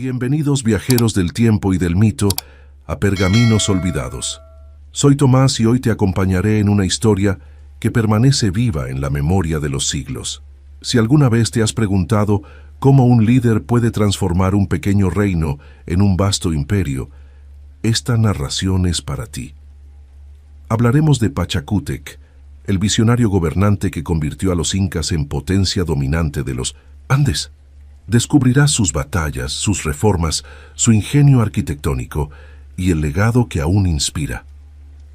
Bienvenidos viajeros del tiempo y del mito a Pergaminos Olvidados. Soy Tomás y hoy te acompañaré en una historia que permanece viva en la memoria de los siglos. Si alguna vez te has preguntado cómo un líder puede transformar un pequeño reino en un vasto imperio, esta narración es para ti. Hablaremos de Pachacútec, el visionario gobernante que convirtió a los incas en potencia dominante de los Andes. Descubrirás sus batallas, sus reformas, su ingenio arquitectónico y el legado que aún inspira.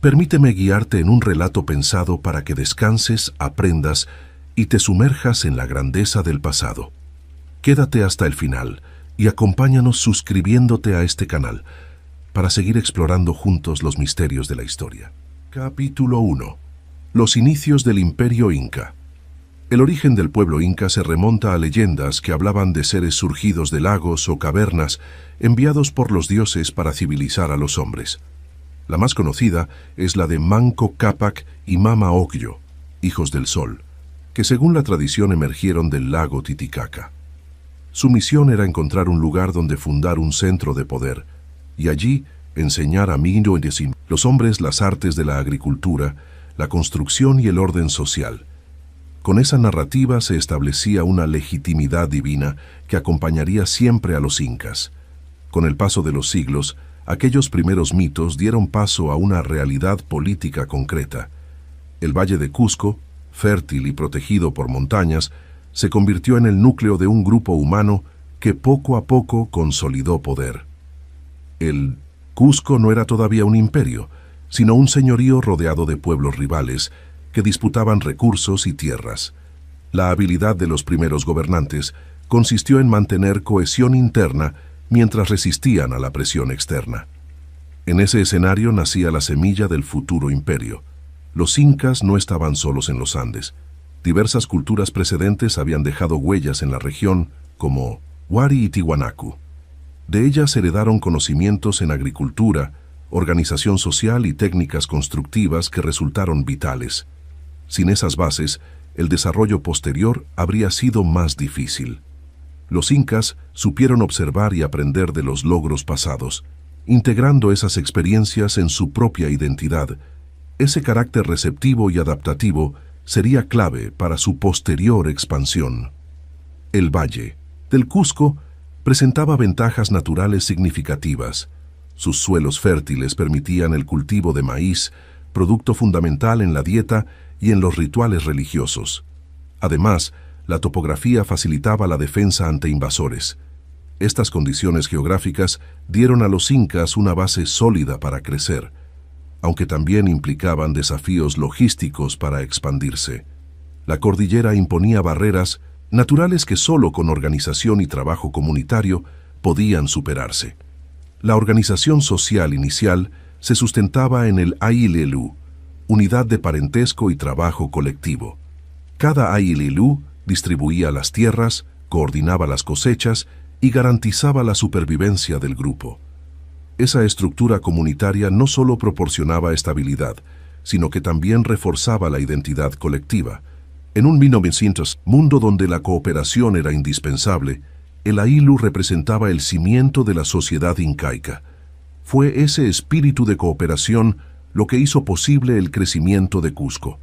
Permíteme guiarte en un relato pensado para que descanses, aprendas y te sumerjas en la grandeza del pasado. Quédate hasta el final y acompáñanos suscribiéndote a este canal para seguir explorando juntos los misterios de la historia. Capítulo 1. Los inicios del Imperio Inca. El origen del pueblo inca se remonta a leyendas que hablaban de seres surgidos de lagos o cavernas enviados por los dioses para civilizar a los hombres. La más conocida es la de Manco Cápac y Mama Ocllo, hijos del sol, que según la tradición emergieron del lago Titicaca. Su misión era encontrar un lugar donde fundar un centro de poder y allí enseñar a los hombres las artes de la agricultura, la construcción y el orden social. Con esa narrativa se establecía una legitimidad divina que acompañaría siempre a los incas. Con el paso de los siglos, aquellos primeros mitos dieron paso a una realidad política concreta. El Valle de Cusco, fértil y protegido por montañas, se convirtió en el núcleo de un grupo humano que poco a poco consolidó poder. El Cusco no era todavía un imperio, sino un señorío rodeado de pueblos rivales, que disputaban recursos y tierras. La habilidad de los primeros gobernantes consistió en mantener cohesión interna mientras resistían a la presión externa. En ese escenario nacía la semilla del futuro imperio. Los incas no estaban solos en los Andes. Diversas culturas precedentes habían dejado huellas en la región, como Huari y Tiwanaku. De ellas heredaron conocimientos en agricultura, organización social y técnicas constructivas que resultaron vitales. Sin esas bases, el desarrollo posterior habría sido más difícil. Los incas supieron observar y aprender de los logros pasados, integrando esas experiencias en su propia identidad. Ese carácter receptivo y adaptativo sería clave para su posterior expansión. El Valle del Cusco presentaba ventajas naturales significativas. Sus suelos fértiles permitían el cultivo de maíz, producto fundamental en la dieta y en los rituales religiosos. Además, la topografía facilitaba la defensa ante invasores. Estas condiciones geográficas dieron a los incas una base sólida para crecer, aunque también implicaban desafíos logísticos para expandirse. La cordillera imponía barreras naturales que solo con organización y trabajo comunitario podían superarse. La organización social inicial se sustentaba en el Aylelú, unidad de parentesco y trabajo colectivo. Cada Aylelú distribuía las tierras, coordinaba las cosechas y garantizaba la supervivencia del grupo. Esa estructura comunitaria no solo proporcionaba estabilidad, sino que también reforzaba la identidad colectiva. En un 1900 mundo donde la cooperación era indispensable, el Ayllu representaba el cimiento de la sociedad incaica. Fue ese espíritu de cooperación lo que hizo posible el crecimiento de Cusco.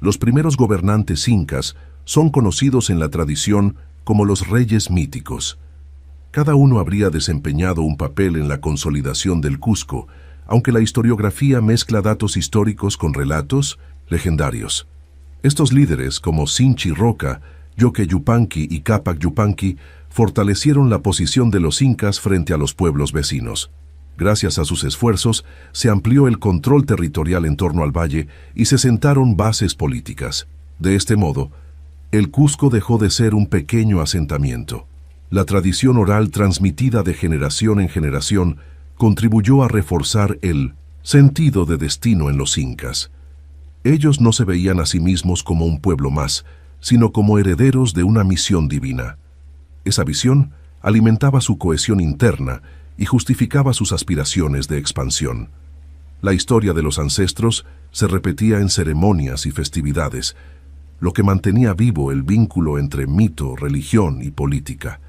Los primeros gobernantes incas son conocidos en la tradición como los reyes míticos. Cada uno habría desempeñado un papel en la consolidación del Cusco, aunque la historiografía mezcla datos históricos con relatos legendarios. Estos líderes, como Sinchi Roca, Yoque Yupanqui y Cápac Yupanqui, fortalecieron la posición de los incas frente a los pueblos vecinos. Gracias a sus esfuerzos, se amplió el control territorial en torno al valle y se sentaron bases políticas. De este modo, el Cusco dejó de ser un pequeño asentamiento. La tradición oral transmitida de generación en generación contribuyó a reforzar el sentido de destino en los incas. Ellos no se veían a sí mismos como un pueblo más, sino como herederos de una misión divina. Esa visión alimentaba su cohesión interna y justificaba sus aspiraciones de expansión. La historia de los ancestros se repetía en ceremonias y festividades, lo que mantenía vivo el vínculo entre mito, religión y política.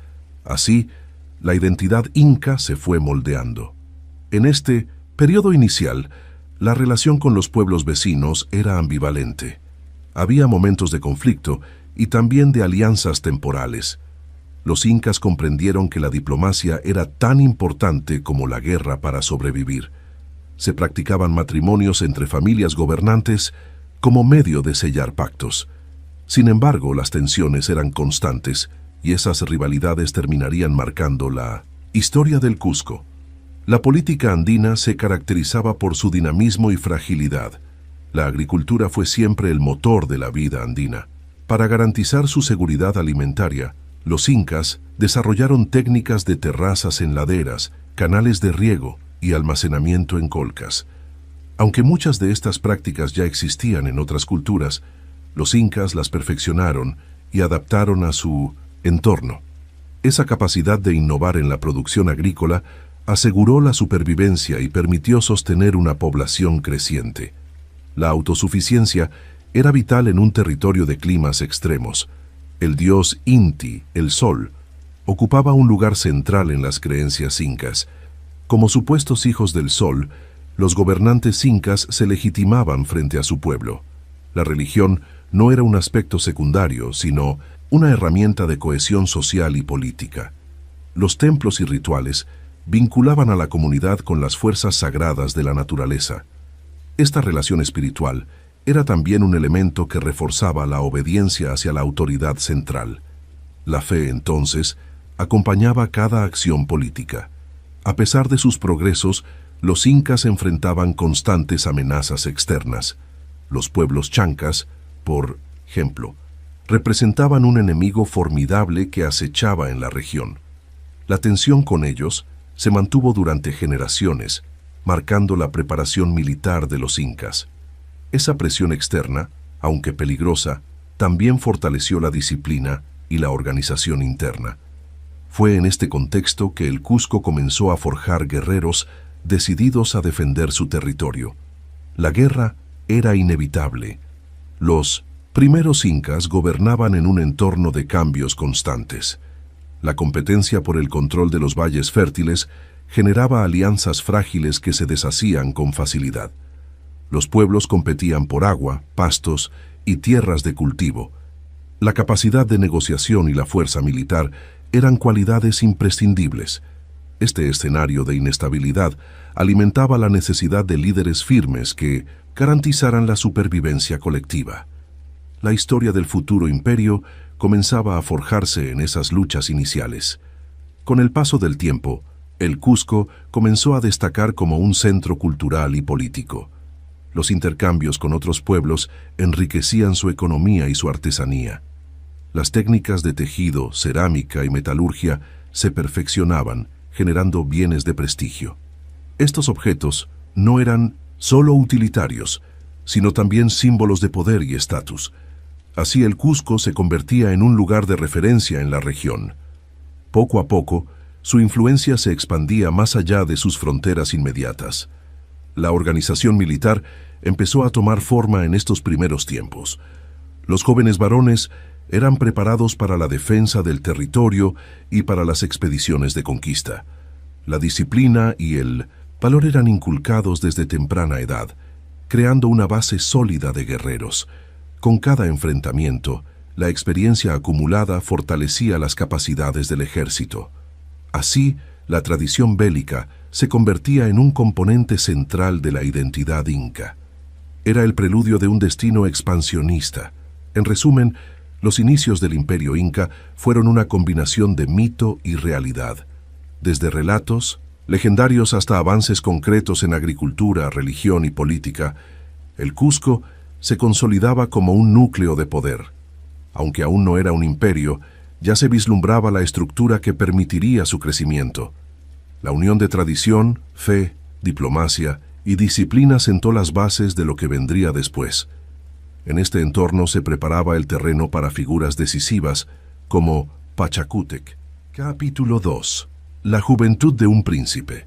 Así, la identidad inca se fue moldeando. En este periodo inicial, la relación con los pueblos vecinos era ambivalente. Había momentos de conflicto y también de alianzas temporales. Los incas comprendieron que la diplomacia era tan importante como la guerra para sobrevivir. Se practicaban matrimonios entre familias gobernantes como medio de sellar pactos. Sin embargo, las tensiones eran constantes y esas rivalidades terminarían marcando la historia del Cusco. La política andina se caracterizaba por su dinamismo y fragilidad. La agricultura fue siempre el motor de la vida andina. Para garantizar su seguridad alimentaria, los incas desarrollaron técnicas de terrazas en laderas, canales de riego y almacenamiento en colcas. Aunque muchas de estas prácticas ya existían en otras culturas, los incas las perfeccionaron y adaptaron a su entorno. Esa capacidad de innovar en la producción agrícola aseguró la supervivencia y permitió sostener una población creciente. La autosuficiencia era vital en un territorio de climas extremos. El dios Inti, el sol, ocupaba un lugar central en las creencias incas. Como supuestos hijos del sol, los gobernantes incas se legitimaban frente a su pueblo. La religión no era un aspecto secundario, sino una herramienta de cohesión social y política. Los templos y rituales vinculaban a la comunidad con las fuerzas sagradas de la naturaleza. Esta relación espiritual era también un elemento que reforzaba la obediencia hacia la autoridad central. La fe, entonces, acompañaba cada acción política. A pesar de sus progresos, los incas enfrentaban constantes amenazas externas. Los pueblos chancas, por ejemplo, representaban un enemigo formidable que acechaba en la región. La tensión con ellos se mantuvo durante generaciones, marcando la preparación militar de los incas. Esa presión externa, aunque peligrosa, también fortaleció la disciplina y la organización interna. Fue en este contexto que el Cusco comenzó a forjar guerreros decididos a defender su territorio. La guerra era inevitable. Los primeros incas gobernaban en un entorno de cambios constantes. La competencia por el control de los valles fértiles generaba alianzas frágiles que se deshacían con facilidad. Los pueblos competían por agua, pastos y tierras de cultivo. La capacidad de negociación y la fuerza militar eran cualidades imprescindibles. Este escenario de inestabilidad alimentaba la necesidad de líderes firmes que garantizaran la supervivencia colectiva. La historia del futuro imperio comenzaba a forjarse en esas luchas iniciales. Con el paso del tiempo, el Cusco comenzó a destacar como un centro cultural y político. Los intercambios con otros pueblos enriquecían su economía y su artesanía. Las técnicas de tejido, cerámica y metalurgia se perfeccionaban, generando bienes de prestigio. Estos objetos no eran solo utilitarios, sino también símbolos de poder y estatus. Así el Cusco se convertía en un lugar de referencia en la región. Poco a poco, su influencia se expandía más allá de sus fronteras inmediatas. La organización militar empezó a tomar forma en estos primeros tiempos. Los jóvenes varones eran preparados para la defensa del territorio y para las expediciones de conquista. La disciplina y el valor eran inculcados desde temprana edad, creando una base sólida de guerreros. Con cada enfrentamiento, la experiencia acumulada fortalecía las capacidades del ejército. Así, la tradición bélica se convertía en un componente central de la identidad inca. Era el preludio de un destino expansionista. En resumen, los inicios del Imperio Inca fueron una combinación de mito y realidad. Desde relatos legendarios hasta avances concretos en agricultura, religión y política, el Cusco se consolidaba como un núcleo de poder. Aunque aún no era un imperio, ya se vislumbraba la estructura que permitiría su crecimiento. La unión de tradición, fe, diplomacia y disciplina sentó las bases de lo que vendría después. En este entorno se preparaba el terreno para figuras decisivas como Pachacútec. Capítulo 2. La juventud de un príncipe.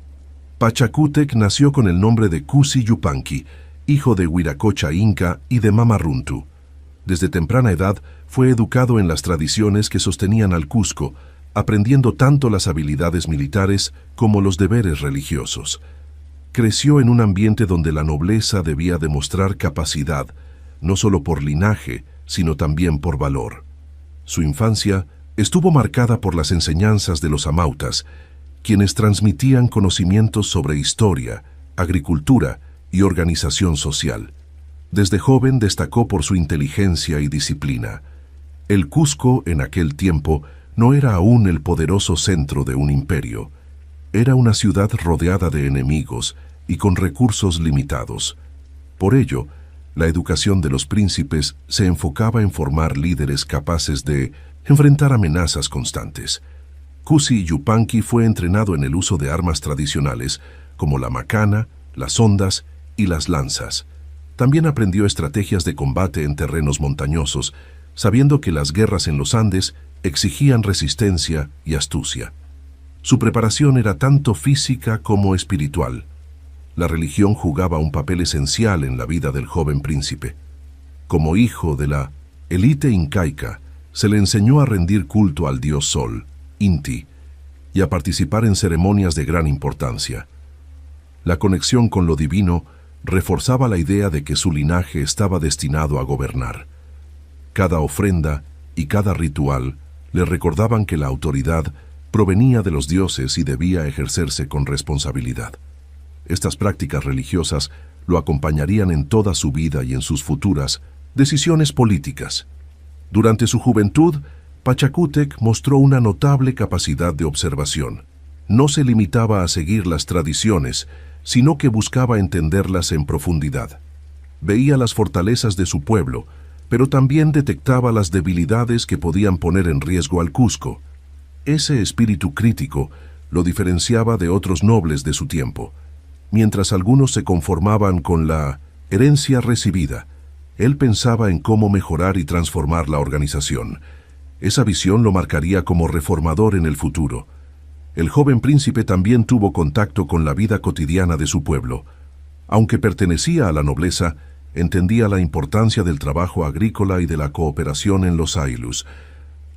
Pachacútec nació con el nombre de Cusi Yupanqui, hijo de Huiracocha Inca y de Mama Runtu. Desde temprana edad fue educado en las tradiciones que sostenían al Cusco, aprendiendo tanto las habilidades militares como los deberes religiosos. Creció en un ambiente donde la nobleza debía demostrar capacidad, no solo por linaje, sino también por valor. Su infancia estuvo marcada por las enseñanzas de los amautas, quienes transmitían conocimientos sobre historia, agricultura y organización social. Desde joven destacó por su inteligencia y disciplina. El Cusco, en aquel tiempo, no era aún el poderoso centro de un imperio. Era una ciudad rodeada de enemigos y con recursos limitados. Por ello, la educación de los príncipes se enfocaba en formar líderes capaces de enfrentar amenazas constantes. Kusi Yupanqui fue entrenado en el uso de armas tradicionales como la macana, las hondas y las lanzas. También aprendió estrategias de combate en terrenos montañosos, sabiendo que las guerras en los Andes exigían resistencia y astucia. Su preparación era tanto física como espiritual. La religión jugaba un papel esencial en la vida del joven príncipe. Como hijo de la élite incaica, se le enseñó a rendir culto al dios Sol, Inti, y a participar en ceremonias de gran importancia. La conexión con lo divino reforzaba la idea de que su linaje estaba destinado a gobernar. Cada ofrenda y cada ritual le recordaban que la autoridad provenía de los dioses y debía ejercerse con responsabilidad. Estas prácticas religiosas lo acompañarían en toda su vida y en sus futuras decisiones políticas. Durante su juventud, Pachacútec mostró una notable capacidad de observación. No se limitaba a seguir las tradiciones, sino que buscaba entenderlas en profundidad. Veía las fortalezas de su pueblo, pero también detectaba las debilidades que podían poner en riesgo al Cusco. Ese espíritu crítico lo diferenciaba de otros nobles de su tiempo. Mientras algunos se conformaban con la herencia recibida, él pensaba en cómo mejorar y transformar la organización. Esa visión lo marcaría como reformador en el futuro. El joven príncipe también tuvo contacto con la vida cotidiana de su pueblo. Aunque pertenecía a la nobleza, entendía la importancia del trabajo agrícola y de la cooperación en los aylus.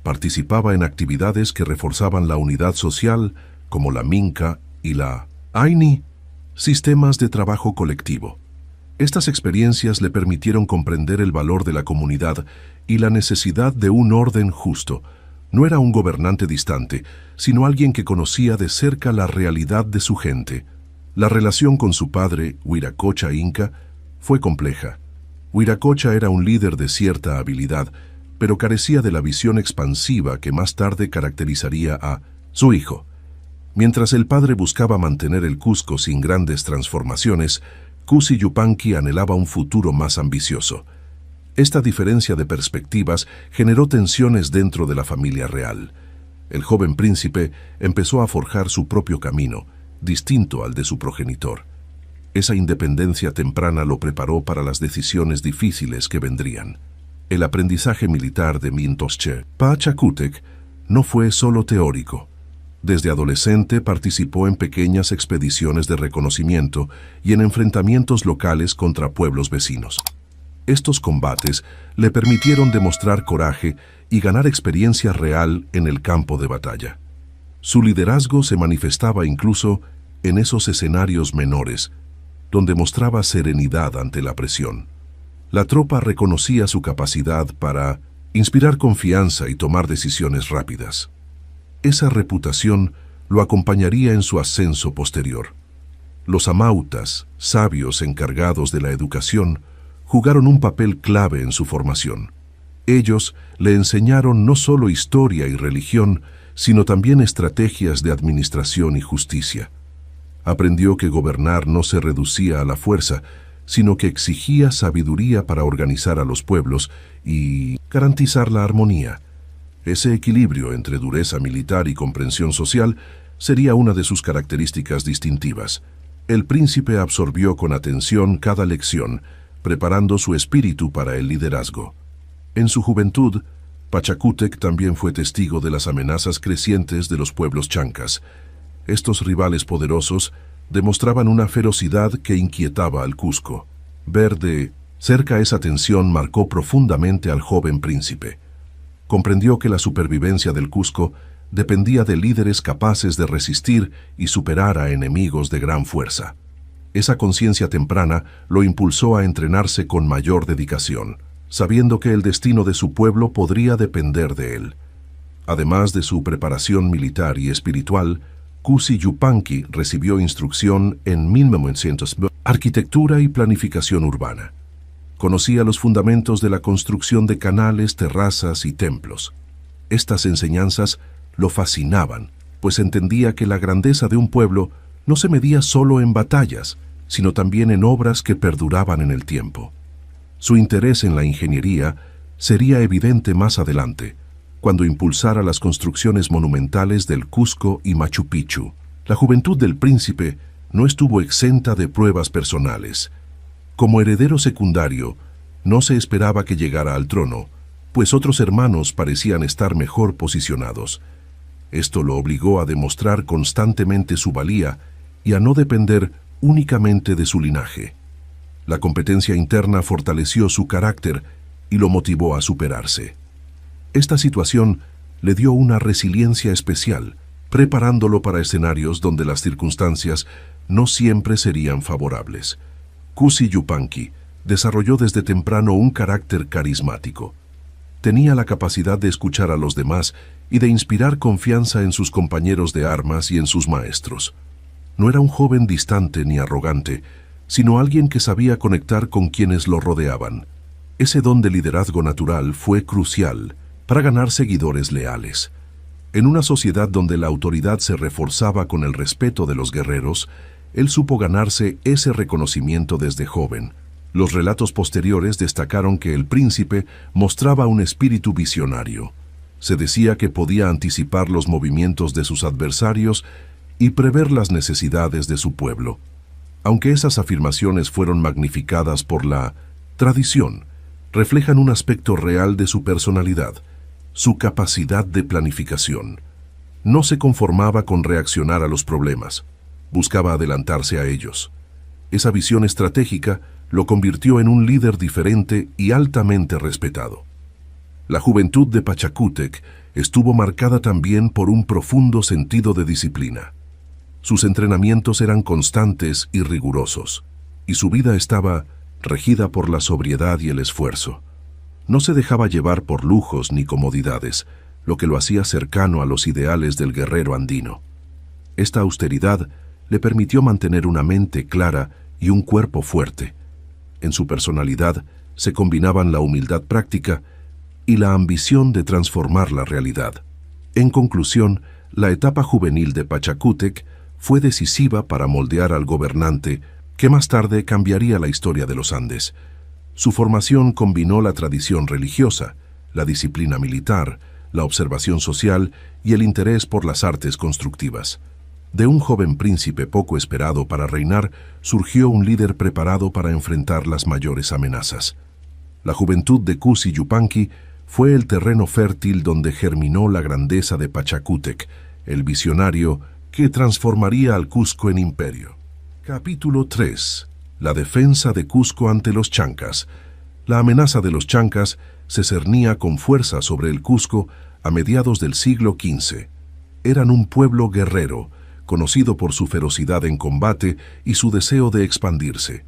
Participaba en actividades que reforzaban la unidad social, como la minca y la aini, sistemas de trabajo colectivo. Estas experiencias le permitieron comprender el valor de la comunidad y la necesidad de un orden justo. No era un gobernante distante, sino alguien que conocía de cerca la realidad de su gente. La relación con su padre, Wiracocha Inca, fue compleja. Wiracocha era un líder de cierta habilidad, pero carecía de la visión expansiva que más tarde caracterizaría a su hijo. Mientras el padre buscaba mantener el Cusco sin grandes transformaciones, Kusi Yupanqui anhelaba un futuro más ambicioso. Esta diferencia de perspectivas generó tensiones dentro de la familia real. El joven príncipe empezó a forjar su propio camino, distinto al de su progenitor. Esa independencia temprana lo preparó para las decisiones difíciles que vendrían. El aprendizaje militar de Mintosche Pachacútec no fue solo teórico. Desde adolescente participó en pequeñas expediciones de reconocimiento y en enfrentamientos locales contra pueblos vecinos. Estos combates le permitieron demostrar coraje y ganar experiencia real en el campo de batalla. Su liderazgo se manifestaba incluso en esos escenarios menores, donde mostraba serenidad ante la presión. La tropa reconocía su capacidad para inspirar confianza y tomar decisiones rápidas. Esa reputación lo acompañaría en su ascenso posterior. Los amautas, sabios encargados de la educación, jugaron un papel clave en su formación. Ellos le enseñaron no solo historia y religión, sino también estrategias de administración y justicia. Aprendió que gobernar no se reducía a la fuerza, sino que exigía sabiduría para organizar a los pueblos y garantizar la armonía. Ese equilibrio entre dureza militar y comprensión social sería una de sus características distintivas. El príncipe absorbió con atención cada lección, preparando su espíritu para el liderazgo. En su juventud, Pachacútec también fue testigo de las amenazas crecientes de los pueblos chancas. Estos rivales poderosos demostraban una ferocidad que inquietaba al Cusco. Ver de cerca esa tensión marcó profundamente al joven príncipe. Comprendió que la supervivencia del Cusco dependía de líderes capaces de resistir y superar a enemigos de gran fuerza. Esa conciencia temprana lo impulsó a entrenarse con mayor dedicación, sabiendo que el destino de su pueblo podría depender de él. Además de su preparación militar y espiritual, Kusi Yupanqui recibió instrucción en 1900 arquitectura y planificación urbana. Conocía los fundamentos de la construcción de canales, terrazas y templos. Estas enseñanzas lo fascinaban, pues entendía que la grandeza de un pueblo no se medía solo en batallas, sino también en obras que perduraban en el tiempo. Su interés en la ingeniería sería evidente más adelante, cuando impulsara las construcciones monumentales del Cusco y Machu Picchu. La juventud del príncipe no estuvo exenta de pruebas personales. Como heredero secundario, no se esperaba que llegara al trono, pues otros hermanos parecían estar mejor posicionados. Esto lo obligó a demostrar constantemente su valía y a no depender únicamente de su linaje. La competencia interna fortaleció su carácter y lo motivó a superarse. Esta situación le dio una resiliencia especial, preparándolo para escenarios donde las circunstancias no siempre serían favorables. Kusi Yupanqui desarrolló desde temprano un carácter carismático. Tenía la capacidad de escuchar a los demás y de inspirar confianza en sus compañeros de armas y en sus maestros. No era un joven distante ni arrogante, sino alguien que sabía conectar con quienes lo rodeaban. Ese don de liderazgo natural fue crucial para ganar seguidores leales. En una sociedad donde la autoridad se reforzaba con el respeto de los guerreros, él supo ganarse ese reconocimiento desde joven. Los relatos posteriores destacaron que el príncipe mostraba un espíritu visionario. Se decía que podía anticipar los movimientos de sus adversarios y prever las necesidades de su pueblo. Aunque esas afirmaciones fueron magnificadas por la tradición, reflejan un aspecto real de su personalidad, su capacidad de planificación. No se conformaba con reaccionar a los problemas, buscaba adelantarse a ellos. Esa visión estratégica lo convirtió en un líder diferente y altamente respetado. La juventud de Pachacútec estuvo marcada también por un profundo sentido de disciplina. Sus entrenamientos eran constantes y rigurosos, y su vida estaba regida por la sobriedad y el esfuerzo. No se dejaba llevar por lujos ni comodidades, lo que lo hacía cercano a los ideales del guerrero andino. Esta austeridad le permitió mantener una mente clara y un cuerpo fuerte. En su personalidad se combinaban la humildad práctica y la ambición de transformar la realidad. En conclusión, la etapa juvenil de Pachacútec fue decisiva para moldear al gobernante que más tarde cambiaría la historia de los Andes. Su formación combinó la tradición religiosa, la disciplina militar, la observación social y el interés por las artes constructivas. De un joven príncipe poco esperado para reinar, surgió un líder preparado para enfrentar las mayores amenazas. La juventud de Kusi Yupanqui fue el terreno fértil donde germinó la grandeza de Pachacútec, el visionario que transformaría al Cusco en imperio. Capítulo 3. La defensa de Cusco ante los chancas. La amenaza de los chancas se cernía con fuerza sobre el Cusco a mediados del siglo XV. Eran un pueblo guerrero, conocido por su ferocidad en combate y su deseo de expandirse.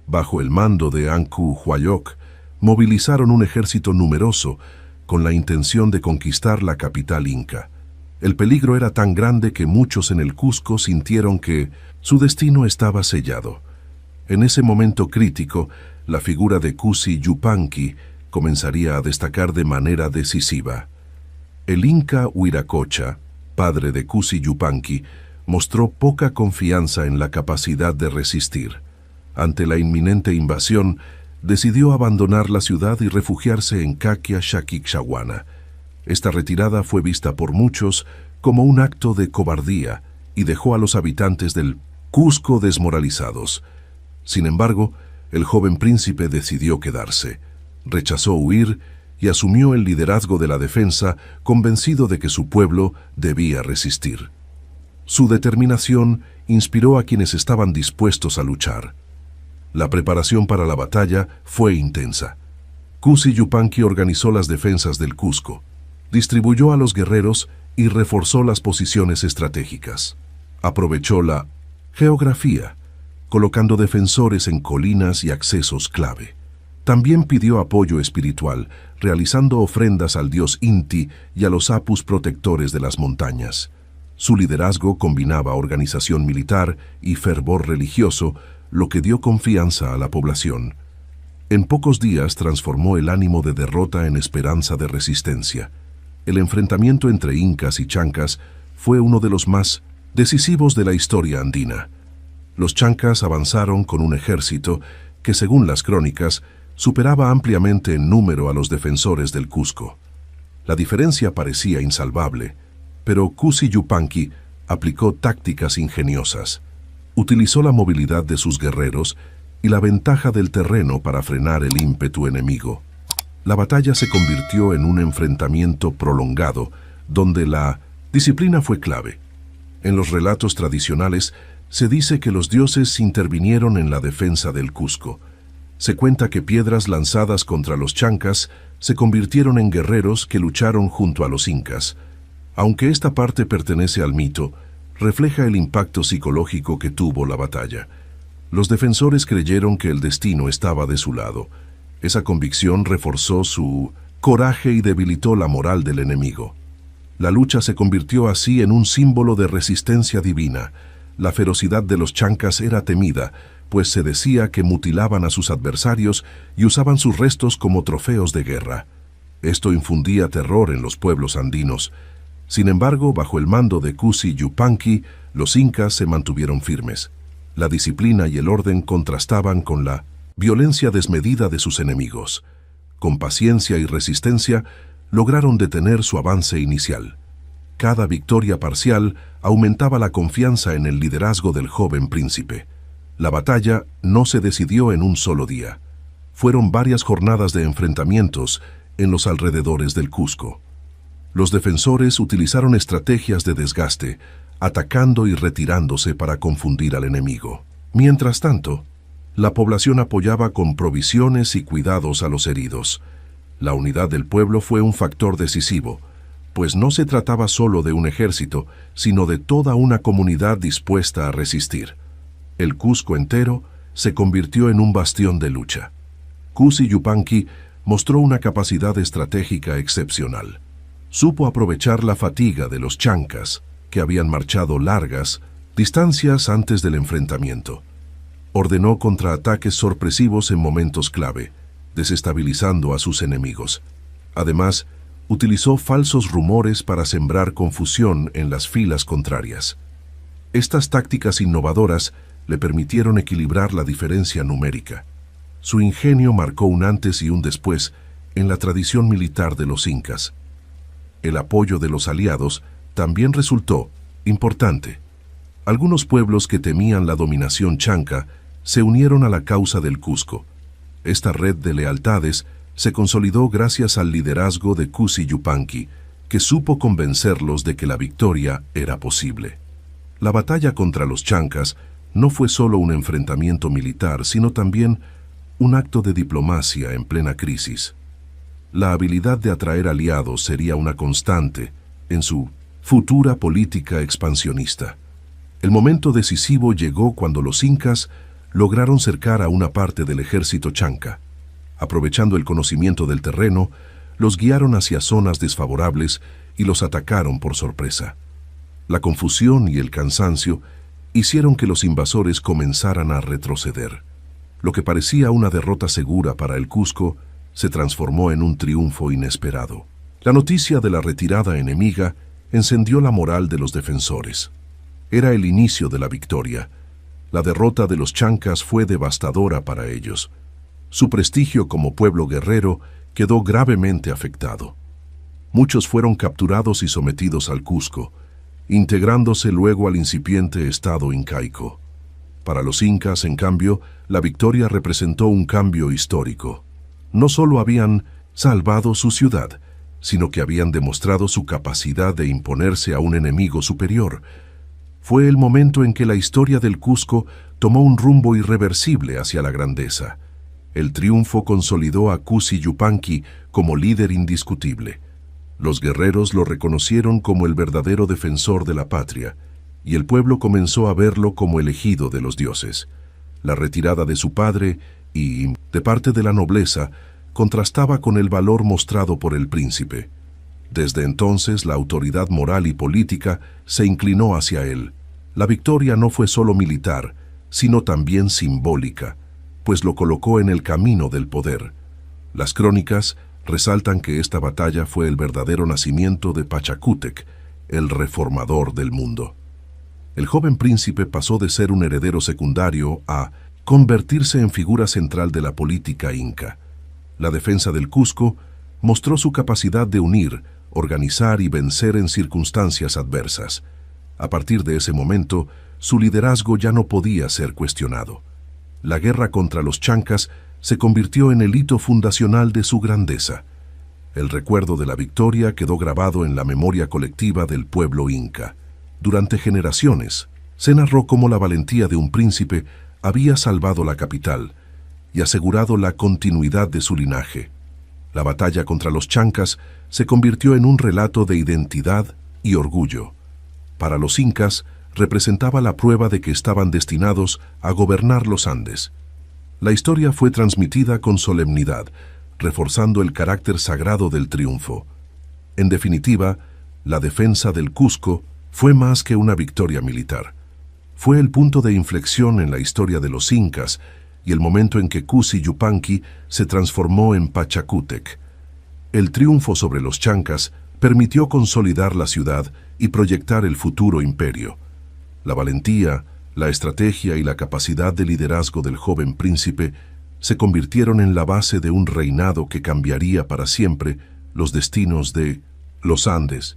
Bajo el mando de Anku Huayok, movilizaron un ejército numeroso con la intención de conquistar la capital inca. El peligro era tan grande que muchos en el Cusco sintieron que su destino estaba sellado. En ese momento crítico, la figura de Kusi Yupanqui comenzaría a destacar de manera decisiva. El inca Huiracocha, padre de Kusi Yupanqui, mostró poca confianza en la capacidad de resistir. Ante la inminente invasión, decidió abandonar la ciudad y refugiarse en Caquia Xaquixahuana. Esta retirada fue vista por muchos como un acto de cobardía y dejó a los habitantes del Cusco desmoralizados. Sin embargo, el joven príncipe decidió quedarse, rechazó huir y asumió el liderazgo de la defensa, convencido de que su pueblo debía resistir. Su determinación inspiró a quienes estaban dispuestos a luchar. La preparación para la batalla fue intensa. Kusi Yupanqui organizó las defensas del Cusco, distribuyó a los guerreros y reforzó las posiciones estratégicas. Aprovechó la geografía, colocando defensores en colinas y accesos clave. También pidió apoyo espiritual, realizando ofrendas al dios Inti y a los apus protectores de las montañas. Su liderazgo combinaba organización militar y fervor religioso, lo que dio confianza a la población. En pocos días transformó el ánimo de derrota en esperanza de resistencia. El enfrentamiento entre incas y chancas fue uno de los más decisivos de la historia andina. Los chancas avanzaron con un ejército que, según las crónicas, superaba ampliamente en número a los defensores del Cusco. La diferencia parecía insalvable, pero Cusi Yupanqui aplicó tácticas ingeniosas. Utilizó la movilidad de sus guerreros y la ventaja del terreno para frenar el ímpetu enemigo. La batalla se convirtió en un enfrentamiento prolongado, donde la disciplina fue clave. En los relatos tradicionales se dice que los dioses intervinieron en la defensa del Cusco. Se cuenta que piedras lanzadas contra los chancas se convirtieron en guerreros que lucharon junto a los incas. Aunque esta parte pertenece al mito, refleja el impacto psicológico que tuvo la batalla. Los defensores creyeron que el destino estaba de su lado. Esa convicción reforzó su coraje y debilitó la moral del enemigo. La lucha se convirtió así en un símbolo de resistencia divina. La ferocidad de los chancas era temida, pues se decía que mutilaban a sus adversarios y usaban sus restos como trofeos de guerra. Esto infundía terror en los pueblos andinos. Sin embargo, bajo el mando de Cusi Yupanqui, los incas se mantuvieron firmes. La disciplina y el orden contrastaban con la violencia desmedida de sus enemigos. Con paciencia y resistencia, lograron detener su avance inicial. Cada victoria parcial aumentaba la confianza en el liderazgo del joven príncipe. La batalla no se decidió en un solo día. Fueron varias jornadas de enfrentamientos en los alrededores del Cusco. Los defensores utilizaron estrategias de desgaste, atacando y retirándose para confundir al enemigo. Mientras tanto, la población apoyaba con provisiones y cuidados a los heridos. La unidad del pueblo fue un factor decisivo, pues no se trataba solo de un ejército, sino de toda una comunidad dispuesta a resistir. El Cusco entero se convirtió en un bastión de lucha. Cusi Yupanqui mostró una capacidad estratégica excepcional. Supo aprovechar la fatiga de los chancas, que habían marchado largas distancias antes del enfrentamiento. Ordenó contraataques sorpresivos en momentos clave, desestabilizando a sus enemigos. Además, utilizó falsos rumores para sembrar confusión en las filas contrarias. Estas tácticas innovadoras le permitieron equilibrar la diferencia numérica. Su ingenio marcó un antes y un después en la tradición militar de los incas. El apoyo de los aliados también resultó importante. Algunos pueblos que temían la dominación chanca se unieron a la causa del Cusco. Esta red de lealtades se consolidó gracias al liderazgo de Cusi Yupanqui, que supo convencerlos de que la victoria era posible. La batalla contra los chancas no fue solo un enfrentamiento militar, sino también un acto de diplomacia en plena crisis. La habilidad de atraer aliados sería una constante en su futura política expansionista. El momento decisivo llegó cuando los incas lograron cercar a una parte del ejército chanca. Aprovechando el conocimiento del terreno, los guiaron hacia zonas desfavorables y los atacaron por sorpresa. La confusión y el cansancio hicieron que los invasores comenzaran a retroceder. Lo que parecía una derrota segura para el Cusco se transformó en un triunfo inesperado. La noticia de la retirada enemiga encendió la moral de los defensores. Era el inicio de la victoria. La derrota de los chancas fue devastadora para ellos. Su prestigio como pueblo guerrero quedó gravemente afectado. Muchos fueron capturados y sometidos al Cusco, integrándose luego al incipiente estado incaico. Para los incas, en cambio, la victoria representó un cambio histórico. No solo habían salvado su ciudad, sino que habían demostrado su capacidad de imponerse a un enemigo superior. Fue el momento en que la historia del Cusco tomó un rumbo irreversible hacia la grandeza. El triunfo consolidó a Cusi Yupanqui como líder indiscutible. Los guerreros lo reconocieron como el verdadero defensor de la patria, y el pueblo comenzó a verlo como elegido de los dioses. La retirada de su padre y, de parte de la nobleza, contrastaba con el valor mostrado por el príncipe. Desde entonces, la autoridad moral y política se inclinó hacia él. La victoria no fue solo militar, sino también simbólica, pues lo colocó en el camino del poder. Las crónicas resaltan que esta batalla fue el verdadero nacimiento de Pachacútec, el reformador del mundo. El joven príncipe pasó de ser un heredero secundario a convertirse en figura central de la política inca. La defensa del Cusco mostró su capacidad de unir, organizar y vencer en circunstancias adversas. A partir de ese momento, su liderazgo ya no podía ser cuestionado. La guerra contra los chancas se convirtió en el hito fundacional de su grandeza. El recuerdo de la victoria quedó grabado en la memoria colectiva del pueblo inca. Durante generaciones, se narró cómo la valentía de un príncipe había salvado la capital y asegurado la continuidad de su linaje. La batalla contra los chancas se convirtió en un relato de identidad y orgullo. Para los incas, representaba la prueba de que estaban destinados a gobernar los Andes. La historia fue transmitida con solemnidad, reforzando el carácter sagrado del triunfo. En definitiva, la defensa del Cusco fue más que una victoria militar. Fue el punto de inflexión en la historia de los incas y el momento en que Cusi Yupanqui se transformó en Pachacútec. El triunfo sobre los chancas permitió consolidar la ciudad y proyectar el futuro imperio. La valentía, la estrategia y la capacidad de liderazgo del joven príncipe se convirtieron en la base de un reinado que cambiaría para siempre los destinos de los Andes.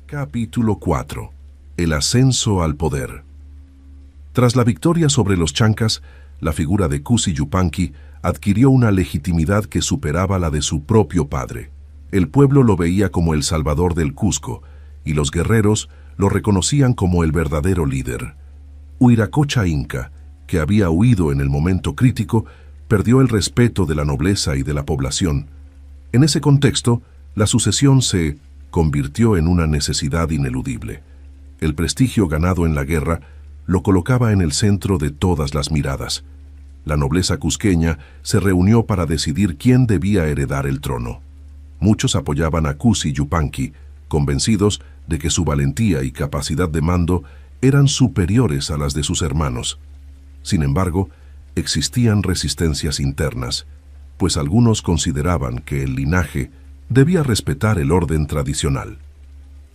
Capítulo 4. El ascenso al poder. Tras la victoria sobre los chancas, la figura de Cusi Yupanqui adquirió una legitimidad que superaba la de su propio padre. El pueblo lo veía como el salvador del Cusco, y los guerreros lo reconocían como el verdadero líder. Huiracocha Inca, que había huido en el momento crítico, perdió el respeto de la nobleza y de la población. En ese contexto, la sucesión se convirtió en una necesidad ineludible. El prestigio ganado en la guerra lo colocaba en el centro de todas las miradas. La nobleza cusqueña se reunió para decidir quién debía heredar el trono. Muchos apoyaban a Cusi Yupanqui, convencidos de que su valentía y capacidad de mando eran superiores a las de sus hermanos. Sin embargo, existían resistencias internas, pues algunos consideraban que el linaje debía respetar el orden tradicional.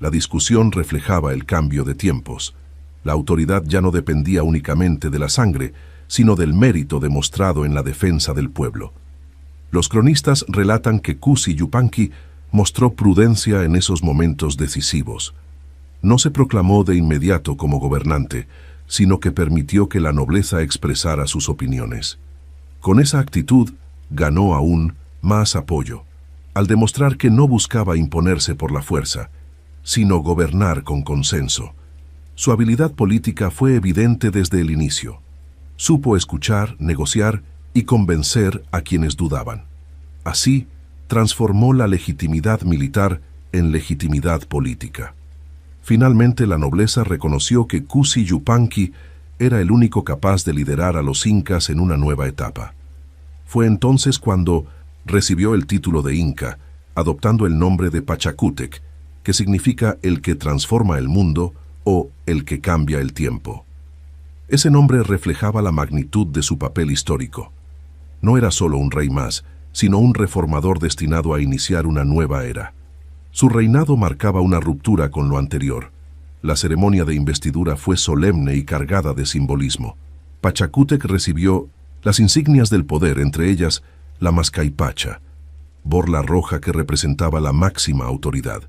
La discusión reflejaba el cambio de tiempos. La autoridad ya no dependía únicamente de la sangre, sino del mérito demostrado en la defensa del pueblo. Los cronistas relatan que Cusi Yupanqui mostró prudencia en esos momentos decisivos. No se proclamó de inmediato como gobernante, sino que permitió que la nobleza expresara sus opiniones. Con esa actitud, ganó aún más apoyo, al demostrar que no buscaba imponerse por la fuerza, sino gobernar con consenso. Su habilidad política fue evidente desde el inicio. Supo escuchar, negociar y convencer a quienes dudaban. Así, transformó la legitimidad militar en legitimidad política. Finalmente, la nobleza reconoció que Cusi Yupanqui era el único capaz de liderar a los incas en una nueva etapa. Fue entonces cuando recibió el título de inca, adoptando el nombre de Pachacútec, que significa el que transforma el mundo o el que cambia el tiempo. Ese nombre reflejaba la magnitud de su papel histórico. No era solo un rey más, sino un reformador destinado a iniciar una nueva era. Su reinado marcaba una ruptura con lo anterior. La ceremonia de investidura fue solemne y cargada de simbolismo. Pachacútec recibió las insignias del poder, entre ellas la mascaipacha, borla roja que representaba la máxima autoridad.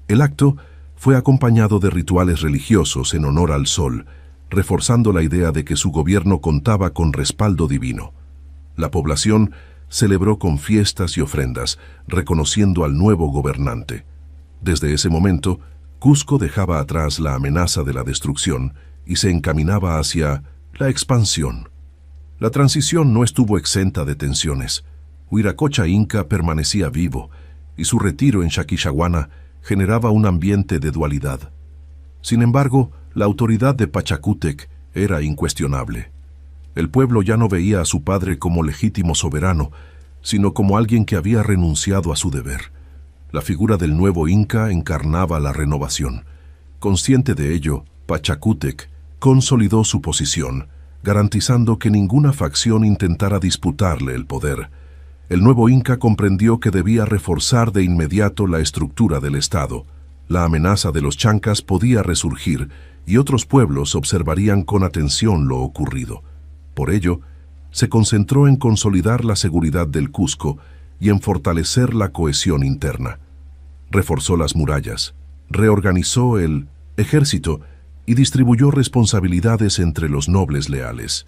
El acto fue acompañado de rituales religiosos en honor al sol, reforzando la idea de que su gobierno contaba con respaldo divino. La población celebró con fiestas y ofrendas, reconociendo al nuevo gobernante. Desde ese momento, Cusco dejaba atrás la amenaza de la destrucción y se encaminaba hacia la expansión. La transición no estuvo exenta de tensiones. Huiracocha Inca permanecía vivo, y su retiro en Saquicháhuana generaba un ambiente de dualidad. Sin embargo, la autoridad de Pachacútec era incuestionable. El pueblo ya no veía a su padre como legítimo soberano, sino como alguien que había renunciado a su deber. La figura del nuevo Inca encarnaba la renovación. Consciente de ello, Pachacútec consolidó su posición, garantizando que ninguna facción intentara disputarle el poder. El nuevo Inca comprendió que debía reforzar de inmediato la estructura del Estado. La amenaza de los chancas podía resurgir y otros pueblos observarían con atención lo ocurrido. Por ello, se concentró en consolidar la seguridad del Cusco y en fortalecer la cohesión interna. Reforzó las murallas, reorganizó el ejército y distribuyó responsabilidades entre los nobles leales.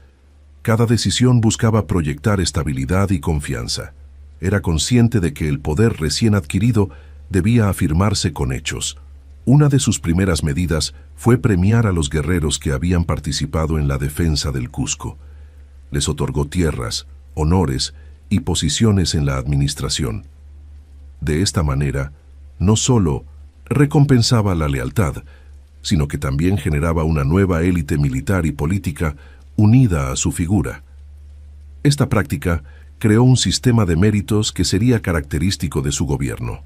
Cada decisión buscaba proyectar estabilidad y confianza. Era consciente de que el poder recién adquirido debía afirmarse con hechos. Una de sus primeras medidas fue premiar a los guerreros que habían participado en la defensa del Cusco. Les otorgó tierras, honores y posiciones en la administración. De esta manera, no solo recompensaba la lealtad, sino que también generaba una nueva élite militar y política unida a su figura. Esta práctica creó un sistema de méritos que sería característico de su gobierno.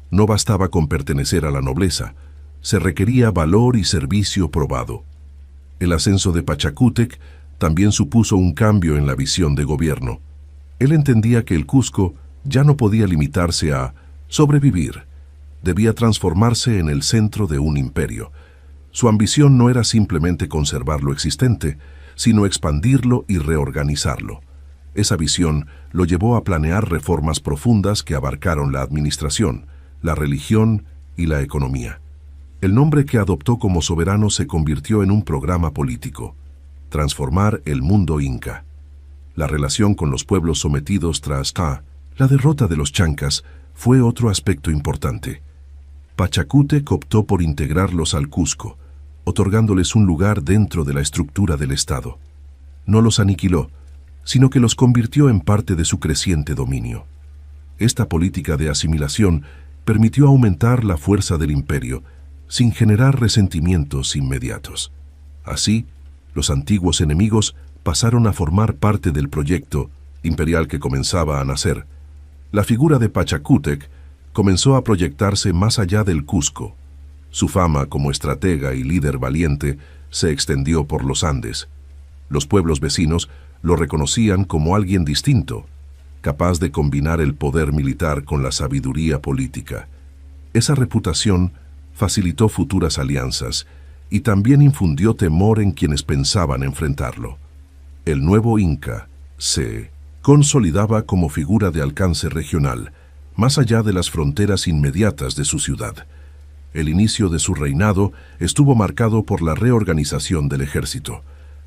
No bastaba con pertenecer a la nobleza, se requería valor y servicio probado. El ascenso de Pachacútec también supuso un cambio en la visión de gobierno. Él entendía que el Cusco ya no podía limitarse a sobrevivir, debía transformarse en el centro de un imperio. Su ambición no era simplemente conservar lo existente, sino expandirlo y reorganizarlo. Esa visión lo llevó a planear reformas profundas que abarcaron la administración, la religión y la economía. El nombre que adoptó como soberano se convirtió en un programa político: transformar el mundo inca. La relación con los pueblos sometidos tras la derrota de los chancas fue otro aspecto importante. Pachacútec optó por integrarlos al Cusco, otorgándoles un lugar dentro de la estructura del Estado. No los aniquiló, sino que los convirtió en parte de su creciente dominio. Esta política de asimilación permitió aumentar la fuerza del imperio, sin generar resentimientos inmediatos. Así, los antiguos enemigos pasaron a formar parte del proyecto imperial que comenzaba a nacer. La figura de Pachacútec comenzó a proyectarse más allá del Cusco. Su fama como estratega y líder valiente se extendió por los Andes. Los pueblos vecinos lo reconocían como alguien distinto, capaz de combinar el poder militar con la sabiduría política. Esa reputación facilitó futuras alianzas y también infundió temor en quienes pensaban enfrentarlo. El nuevo Inca se consolidaba como figura de alcance regional, más allá de las fronteras inmediatas de su ciudad. El inicio de su reinado estuvo marcado por la reorganización del ejército.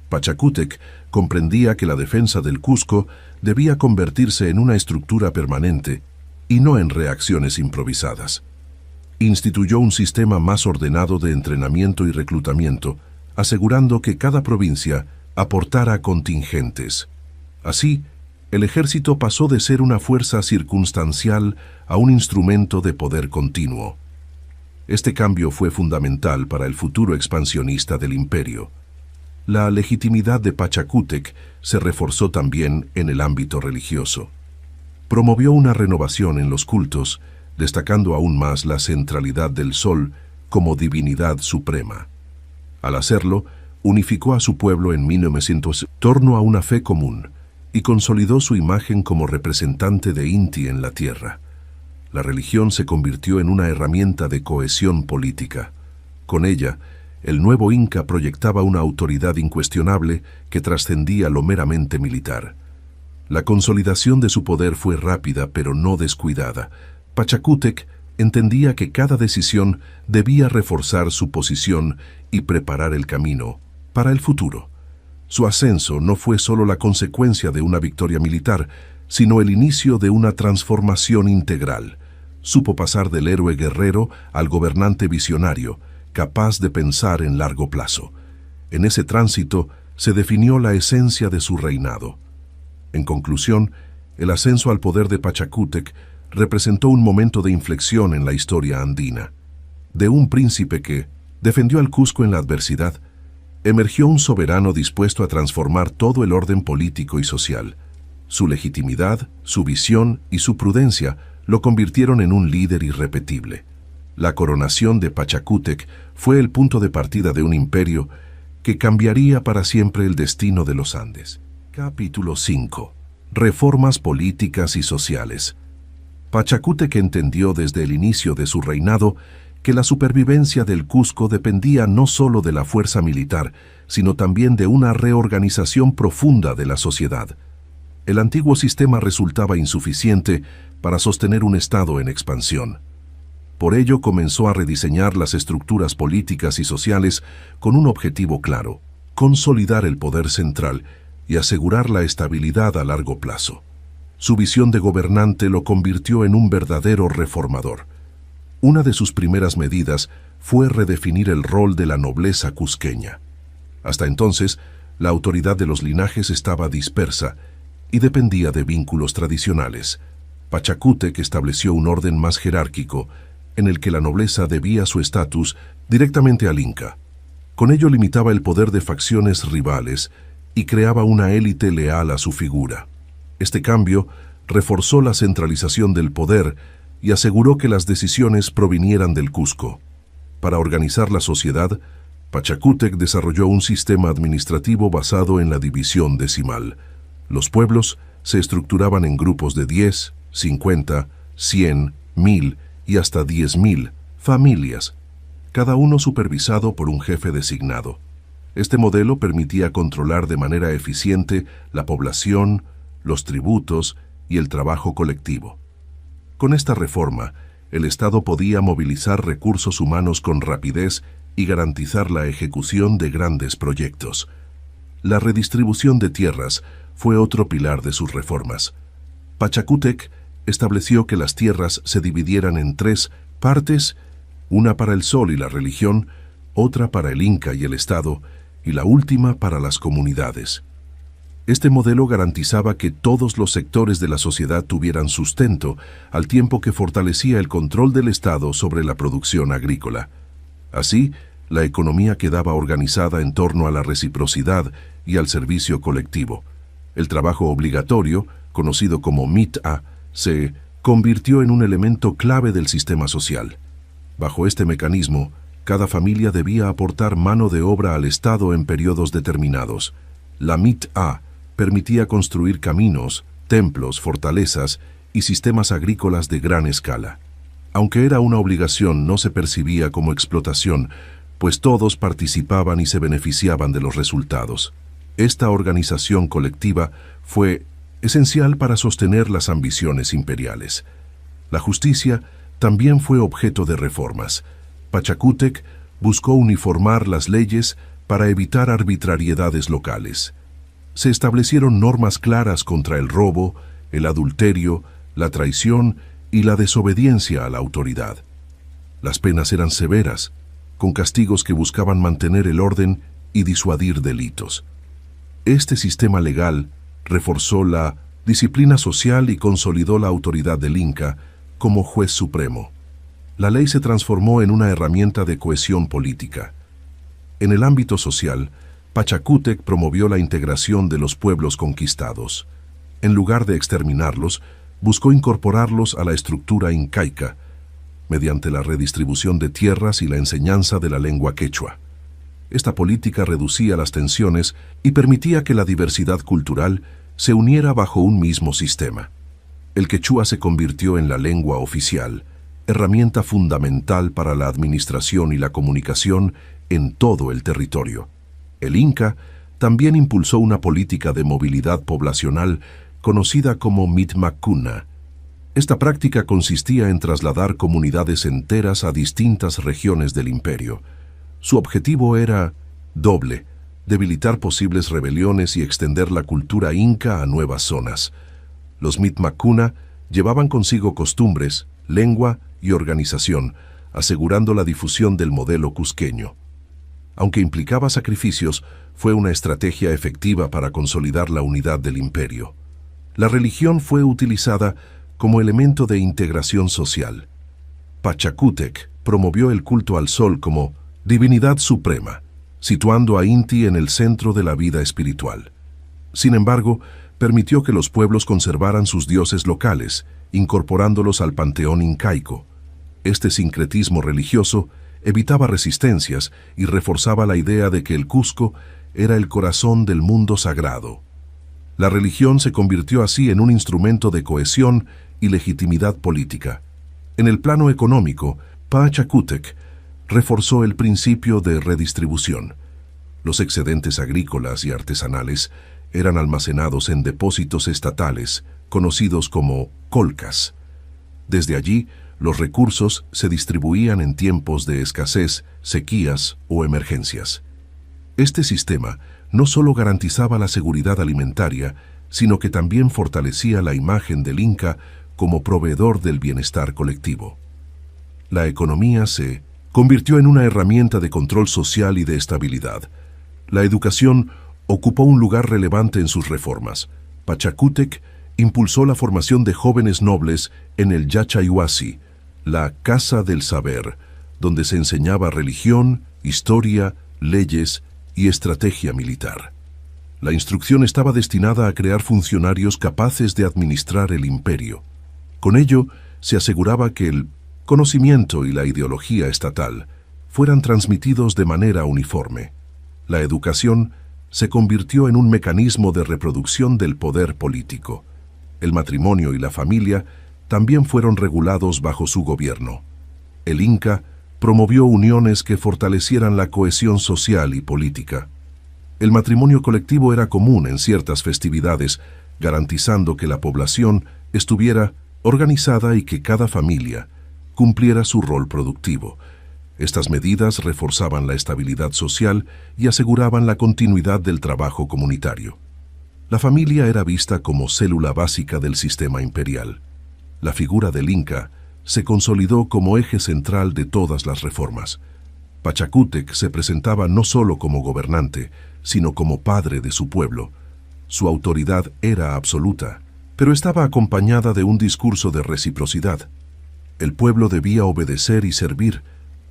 Pachacútec comprendía que la defensa del Cusco debía convertirse en una estructura permanente y no en reacciones improvisadas. Instituyó un sistema más ordenado de entrenamiento y reclutamiento, asegurando que cada provincia aportara contingentes. Así, el ejército pasó de ser una fuerza circunstancial a un instrumento de poder continuo. Este cambio fue fundamental para el futuro expansionista del imperio. La legitimidad de Pachacútec se reforzó también en el ámbito religioso. Promovió una renovación en los cultos, destacando aún más la centralidad del sol como divinidad suprema. Al hacerlo, unificó a su pueblo en 1900 en torno a una fe común y consolidó su imagen como representante de Inti en la tierra. La religión se convirtió en una herramienta de cohesión política. Con ella, el nuevo Inca proyectaba una autoridad incuestionable que trascendía lo meramente militar. La consolidación de su poder fue rápida pero no descuidada. Pachacútec entendía que cada decisión debía reforzar su posición y preparar el camino para el futuro. Su ascenso no fue solo la consecuencia de una victoria militar, sino el inicio de una transformación integral. Supo pasar del héroe guerrero al gobernante visionario, capaz de pensar en largo plazo. En ese tránsito se definió la esencia de su reinado. En conclusión, el ascenso al poder de Pachacútec representó un momento de inflexión en la historia andina. De un príncipe que defendió al Cusco en la adversidad, emergió un soberano dispuesto a transformar todo el orden político y social. Su legitimidad, su visión y su prudencia lo convirtieron en un líder irrepetible. La coronación de Pachacútec fue el punto de partida de un imperio que cambiaría para siempre el destino de los Andes. Capítulo 5. Reformas políticas y sociales. Pachacútec entendió desde el inicio de su reinado que la supervivencia del Cusco dependía no solo de la fuerza militar, sino también de una reorganización profunda de la sociedad. El antiguo sistema resultaba insuficiente para sostener un Estado en expansión. Por ello comenzó a rediseñar las estructuras políticas y sociales con un objetivo claro: consolidar el poder central y asegurar la estabilidad a largo plazo. Su visión de gobernante lo convirtió en un verdadero reformador. Una de sus primeras medidas fue redefinir el rol de la nobleza cusqueña. Hasta entonces, la autoridad de los linajes estaba dispersa y dependía de vínculos tradicionales. Pachacútec estableció un orden más jerárquico, en el que la nobleza debía su estatus directamente al Inca. Con ello limitaba el poder de facciones rivales y creaba una élite leal a su figura. Este cambio reforzó la centralización del poder y aseguró que las decisiones provinieran del Cusco. Para organizar la sociedad, Pachacútec desarrolló un sistema administrativo basado en la división decimal. Los pueblos se estructuraban en grupos de 10, 50, 100, 1000 y hasta 10.000 familias, cada uno supervisado por un jefe designado. Este modelo permitía controlar de manera eficiente la población, los tributos y el trabajo colectivo. Con esta reforma, el Estado podía movilizar recursos humanos con rapidez y garantizar la ejecución de grandes proyectos. La redistribución de tierras fue otro pilar de sus reformas. Pachacútec estableció que las tierras se dividieran en 3 partes: una para el sol y la religión, otra para el Inca y el Estado, y la última para las comunidades. Este modelo garantizaba que todos los sectores de la sociedad tuvieran sustento, al tiempo que fortalecía el control del Estado sobre la producción agrícola. Así, la economía quedaba organizada en torno a la reciprocidad y al servicio colectivo. El trabajo obligatorio, conocido como mit'a, se convirtió en un elemento clave del sistema social. Bajo este mecanismo, cada familia debía aportar mano de obra al Estado en periodos determinados. La mit'a permitía construir caminos, templos, fortalezas y sistemas agrícolas de gran escala. Aunque era una obligación, no se percibía como explotación, pues todos participaban y se beneficiaban de los resultados. Esta organización colectiva fue esencial para sostener las ambiciones imperiales. La justicia también fue objeto de reformas. Pachacútec buscó uniformar las leyes para evitar arbitrariedades locales. Se establecieron normas claras contra el robo, el adulterio, la traición y la desobediencia a la autoridad. Las penas eran severas, con castigos que buscaban mantener el orden y disuadir delitos. Este sistema legal reforzó la disciplina social y consolidó la autoridad del Inca como juez supremo. La ley se transformó en una herramienta de cohesión política. En el ámbito social, Pachacútec promovió la integración de los pueblos conquistados. En lugar de exterminarlos, buscó incorporarlos a la estructura incaica, mediante la redistribución de tierras y la enseñanza de la lengua quechua. Esta política reducía las tensiones y permitía que la diversidad cultural se uniera bajo un mismo sistema. El quechua se convirtió en la lengua oficial, herramienta fundamental para la administración y la comunicación en todo el territorio. El Inca también impulsó una política de movilidad poblacional conocida como mitmacuna. Esta práctica consistía en trasladar comunidades enteras a distintas regiones del imperio. Su objetivo era doble: debilitar posibles rebeliones y extender la cultura inca a nuevas zonas. Los mitmacuna llevaban consigo costumbres, lengua y organización, asegurando la difusión del modelo cusqueño. Aunque implicaba sacrificios, fue una estrategia efectiva para consolidar la unidad del imperio. La religión fue utilizada como elemento de integración social. Pachacútec promovió el culto al sol como divinidad suprema, situando a Inti en el centro de la vida espiritual. Sin embargo, permitió que los pueblos conservaran sus dioses locales, incorporándolos al panteón incaico. Este sincretismo religioso evitaba resistencias y reforzaba la idea de que el Cusco era el corazón del mundo sagrado. La religión se convirtió así en un instrumento de cohesión y legitimidad política. En el plano económico, Pachacútec reforzó el principio de redistribución. Los excedentes agrícolas y artesanales eran almacenados en depósitos estatales, conocidos como colcas. Desde allí, los recursos se distribuían en tiempos de escasez, sequías o emergencias. Este sistema no solo garantizaba la seguridad alimentaria, sino que también fortalecía la imagen del Inca como proveedor del bienestar colectivo. La economía se convirtió en una herramienta de control social y de estabilidad. La educación ocupó un lugar relevante en sus reformas. Pachacútec impulsó la formación de jóvenes nobles en el Yachayhuasi, la Casa del Saber, donde se enseñaba religión, historia, leyes y estrategia militar. La instrucción estaba destinada a crear funcionarios capaces de administrar el imperio. Con ello, se aseguraba que el conocimiento y la ideología estatal fueran transmitidos de manera uniforme. La educación se convirtió en un mecanismo de reproducción del poder político. El matrimonio y la familia también fueron regulados bajo su gobierno. El Inca promovió uniones que fortalecieran la cohesión social y política. El matrimonio colectivo era común en ciertas festividades, garantizando que la población estuviera organizada y que cada familia cumpliera su rol productivo. Estas medidas reforzaban la estabilidad social y aseguraban la continuidad del trabajo comunitario. La familia era vista como célula básica del sistema imperial. La figura del Inca se consolidó como eje central de todas las reformas. Pachacútec se presentaba no solo como gobernante, sino como padre de su pueblo. Su autoridad era absoluta, pero estaba acompañada de un discurso de reciprocidad. El pueblo debía obedecer y servir,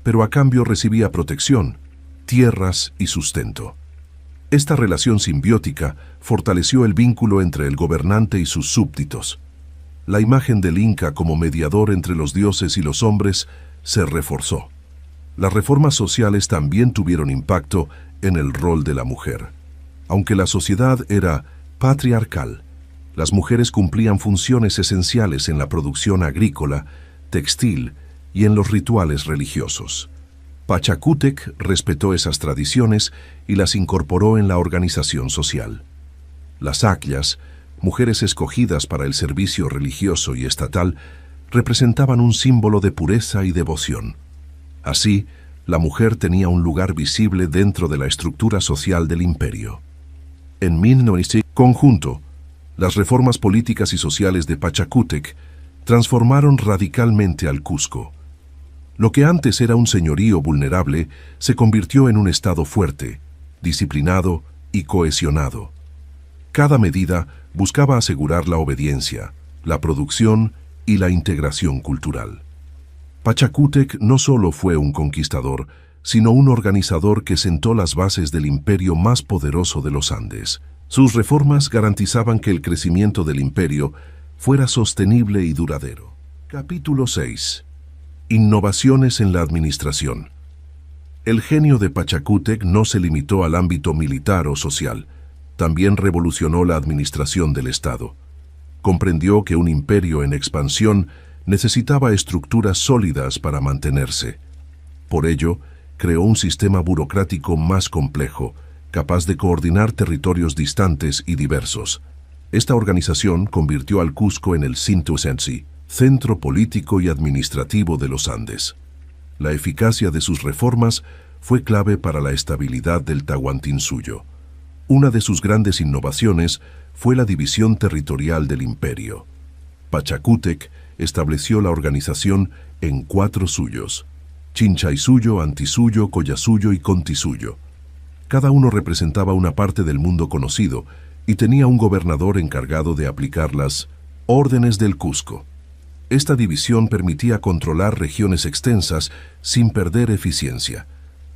pero a cambio recibía protección, tierras y sustento. Esta relación simbiótica fortaleció el vínculo entre el gobernante y sus súbditos. La imagen del Inca como mediador entre los dioses y los hombres se reforzó. Las reformas sociales también tuvieron impacto en el rol de la mujer. Aunque la sociedad era patriarcal, las mujeres cumplían funciones esenciales en la producción agrícola, textil y en los rituales religiosos. Pachacútec respetó esas tradiciones y las incorporó en la organización social. Las acllas, mujeres escogidas para el servicio religioso y estatal, representaban un símbolo de pureza y devoción. Así, la mujer tenía un lugar visible dentro de la estructura social del imperio. En 1900, conjunto, las reformas políticas y sociales de Pachacútec transformaron radicalmente al Cusco. Lo que antes era un señorío vulnerable se convirtió en un estado fuerte, disciplinado y cohesionado. Cada medida buscaba asegurar la obediencia, la producción y la integración cultural. Pachacútec no solo fue un conquistador, sino un organizador que sentó las bases del imperio más poderoso de los Andes. Sus reformas garantizaban que el crecimiento del imperio fuera sostenible y duradero. Capítulo 6. Innovaciones en la administración. El genio de Pachacútec no se limitó al ámbito militar o social. También revolucionó la administración del Estado. Comprendió que un imperio en expansión necesitaba estructuras sólidas para mantenerse. Por ello, creó un sistema burocrático más complejo, capaz de coordinar territorios distantes y diversos. Esta organización convirtió al Cusco en el Cintucensi, centro político y administrativo de los Andes. La eficacia de sus reformas fue clave para la estabilidad del Tahuantinsuyo. Una de sus grandes innovaciones fue la división territorial del imperio. Pachacútec estableció la organización en 4 suyos: Chinchaysuyo, Antisuyo, Collasuyo y Contisuyo. Cada uno representaba una parte del mundo conocido y tenía un gobernador encargado de aplicar las órdenes del Cusco. Esta división permitía controlar regiones extensas sin perder eficiencia.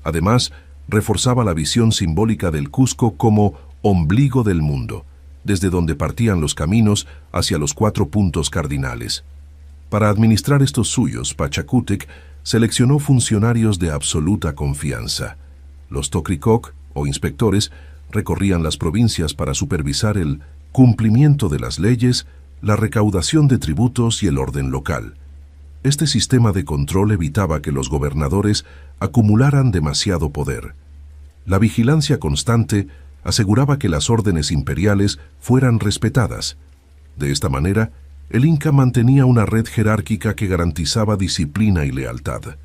Además, reforzaba la visión simbólica del Cusco como ombligo del mundo, desde donde partían los caminos hacia los 4 puntos cardinales. Para administrar estos suyos, Pachacútec seleccionó funcionarios de absoluta confianza. Los Tocricoc, o inspectores, recorrían las provincias para supervisar el cumplimiento de las leyes, la recaudación de tributos y el orden local. Este sistema de control evitaba que los gobernadores acumularan demasiado poder. La vigilancia constante aseguraba que las órdenes imperiales fueran respetadas. De esta manera, el Inca mantenía una red jerárquica que garantizaba disciplina y lealtad.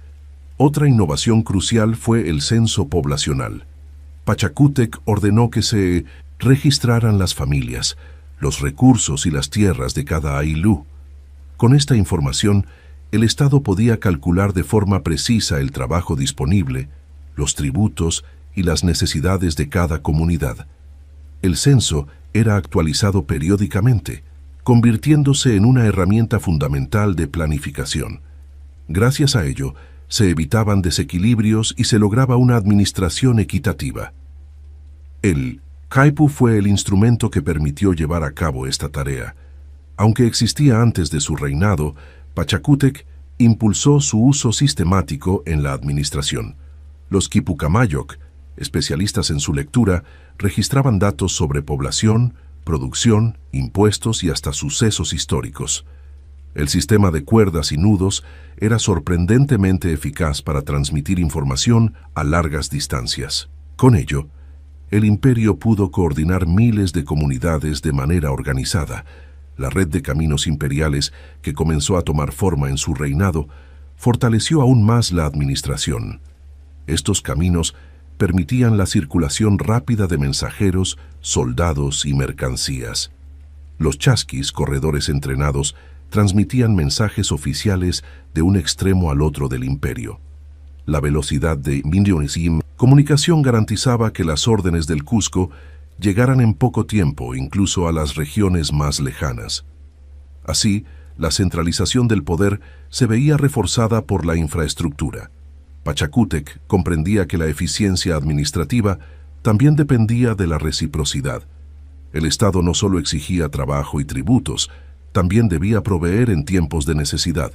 Otra innovación crucial fue el censo poblacional. Pachacútec ordenó que se registraran las familias, los recursos y las tierras de cada aylú. Con esta información, el Estado podía calcular de forma precisa el trabajo disponible, los tributos y las necesidades de cada comunidad. El censo era actualizado periódicamente, convirtiéndose en una herramienta fundamental de planificación. Gracias a ello, se evitaban desequilibrios y se lograba una administración equitativa. El Caipu fue el instrumento que permitió llevar a cabo esta tarea. Aunque existía antes de su reinado, Pachacútec impulsó su uso sistemático en la administración. Los Quipucamayoc, especialistas en su lectura, registraban datos sobre población, producción, impuestos y hasta sucesos históricos. El sistema de cuerdas y nudos era sorprendentemente eficaz para transmitir información a largas distancias. Con ello, el imperio pudo coordinar miles de comunidades de manera organizada. La red de caminos imperiales, que comenzó a tomar forma en su reinado, fortaleció aún más la administración. Estos caminos permitían la circulación rápida de mensajeros, soldados y mercancías. Los chasquis, corredores entrenados, transmitían mensajes oficiales de un extremo al otro del imperio. La velocidad de Mindionism comunicación garantizaba que las órdenes del Cusco llegaran en poco tiempo incluso a las regiones más lejanas. Así, la centralización del poder se veía reforzada por la infraestructura. Pachacútec comprendía que la eficiencia administrativa también dependía de la reciprocidad. El Estado no solo exigía trabajo y tributos, también debía proveer en tiempos de necesidad.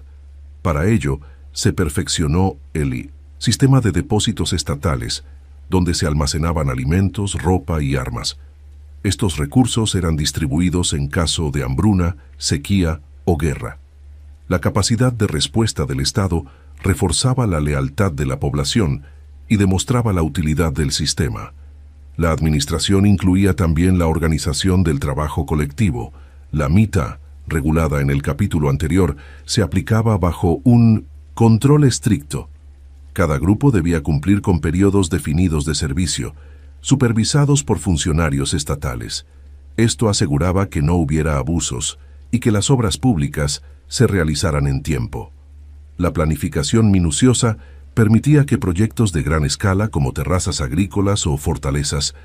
Para ello, se perfeccionó el sistema de depósitos estatales, donde se almacenaban alimentos, ropa y armas. Estos recursos eran distribuidos en caso de hambruna, sequía o guerra. La capacidad de respuesta del Estado reforzaba la lealtad de la población y demostraba la utilidad del sistema. La administración incluía también la organización del trabajo colectivo. La mita, regulada en el capítulo anterior, se aplicaba bajo un control estricto. Cada grupo debía cumplir con periodos definidos de servicio, supervisados por funcionarios estatales. Esto aseguraba que no hubiera abusos y que las obras públicas se realizaran en tiempo. La planificación minuciosa permitía que proyectos de gran escala como terrazas agrícolas o fortalezas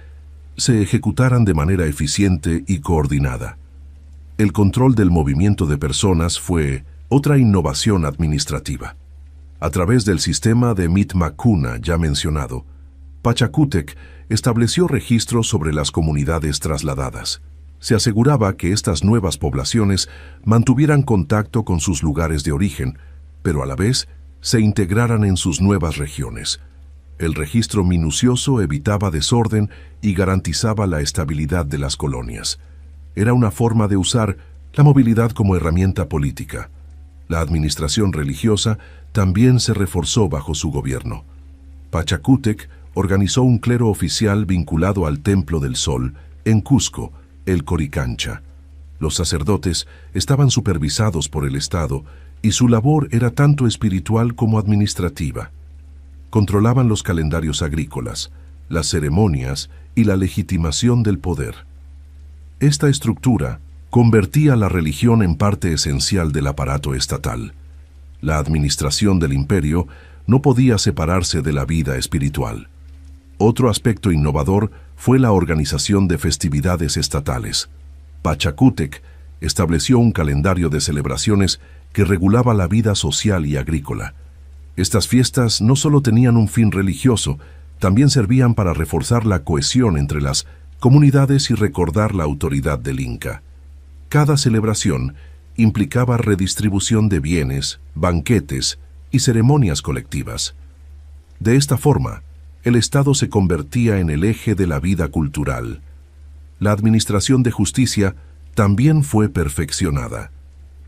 se ejecutaran de manera eficiente y coordinada. El control del movimiento de personas fue otra innovación administrativa. A través del sistema de Mitmakuna ya mencionado, Pachacútec estableció registros sobre las comunidades trasladadas. Se aseguraba que estas nuevas poblaciones mantuvieran contacto con sus lugares de origen, pero a la vez se integraran en sus nuevas regiones. El registro minucioso evitaba desorden y garantizaba la estabilidad de las colonias. Era una forma de usar la movilidad como herramienta política. La administración religiosa también se reforzó bajo su gobierno. Pachacútec organizó un clero oficial vinculado al Templo del Sol, en Cusco, el Coricancha. Los sacerdotes estaban supervisados por el Estado y su labor era tanto espiritual como administrativa. Controlaban los calendarios agrícolas, las ceremonias y la legitimación del poder. Esta estructura convertía la religión en parte esencial del aparato estatal. La administración del imperio no podía separarse de la vida espiritual. Otro aspecto innovador fue la organización de festividades estatales. Pachacútec estableció un calendario de celebraciones que regulaba la vida social y agrícola. Estas fiestas no solo tenían un fin religioso, también servían para reforzar la cohesión entre las comunidades y recordar la autoridad del Inca. Cada celebración implicaba redistribución de bienes, banquetes y ceremonias colectivas. De esta forma, el Estado se convertía en el eje de la vida cultural. La administración de justicia también fue perfeccionada.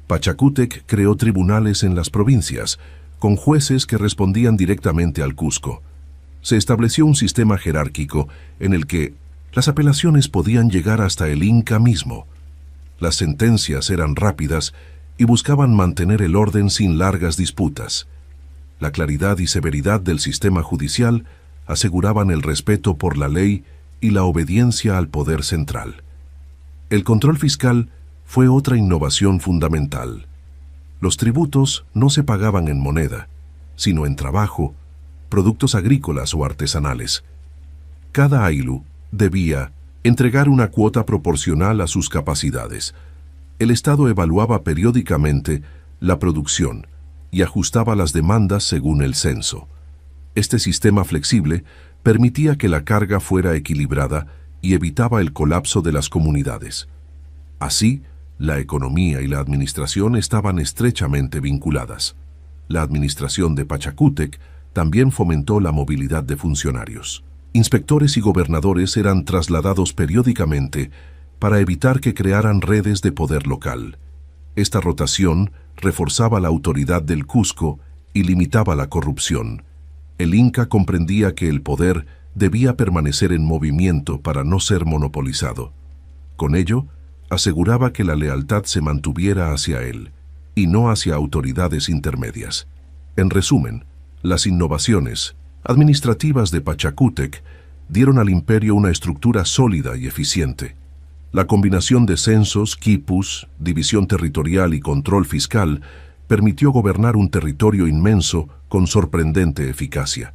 Pachacútec creó tribunales en las provincias, con jueces que respondían directamente al Cusco. Se estableció un sistema jerárquico en el que las apelaciones podían llegar hasta el Inca mismo. Las sentencias eran rápidas y buscaban mantener el orden sin largas disputas. La claridad y severidad del sistema judicial aseguraban el respeto por la ley y la obediencia al poder central. El control fiscal fue otra innovación fundamental. Los tributos no se pagaban en moneda, sino en trabajo, productos agrícolas o artesanales. Cada ayllu debía entregar una cuota proporcional a sus capacidades. El Estado evaluaba periódicamente la producción y ajustaba las demandas según el censo. Este sistema flexible permitía que la carga fuera equilibrada y evitaba el colapso de las comunidades. Así, la economía y la administración estaban estrechamente vinculadas. La administración de Pachacútec también fomentó la movilidad de funcionarios. Inspectores y gobernadores eran trasladados periódicamente para evitar que crearan redes de poder local. Esta rotación reforzaba la autoridad del Cusco y limitaba la corrupción. El Inca comprendía que el poder debía permanecer en movimiento para no ser monopolizado. Con ello, aseguraba que la lealtad se mantuviera hacia él y no hacia autoridades intermedias. En resumen, las innovaciones administrativas de Pachacútec dieron al imperio una estructura sólida y eficiente. La combinación de censos, quipus, división territorial y control fiscal permitió gobernar un territorio inmenso con sorprendente eficacia.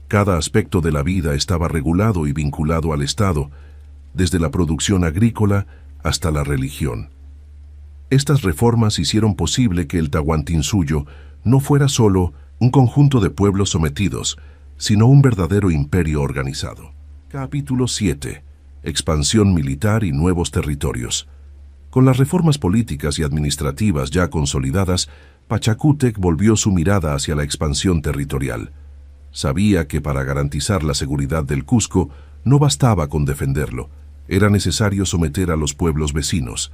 Cada aspecto de la vida estaba regulado y vinculado al Estado, desde la producción agrícola hasta la religión. Estas reformas hicieron posible que el Tahuantinsuyo no fuera solo un conjunto de pueblos sometidos, sino un verdadero imperio organizado. Capítulo 7. Expansión militar y nuevos territorios. Con las reformas políticas y administrativas ya consolidadas, Pachacútec volvió su mirada hacia la expansión territorial. Sabía que para garantizar la seguridad del Cusco no bastaba con defenderlo, era necesario someter a los pueblos vecinos.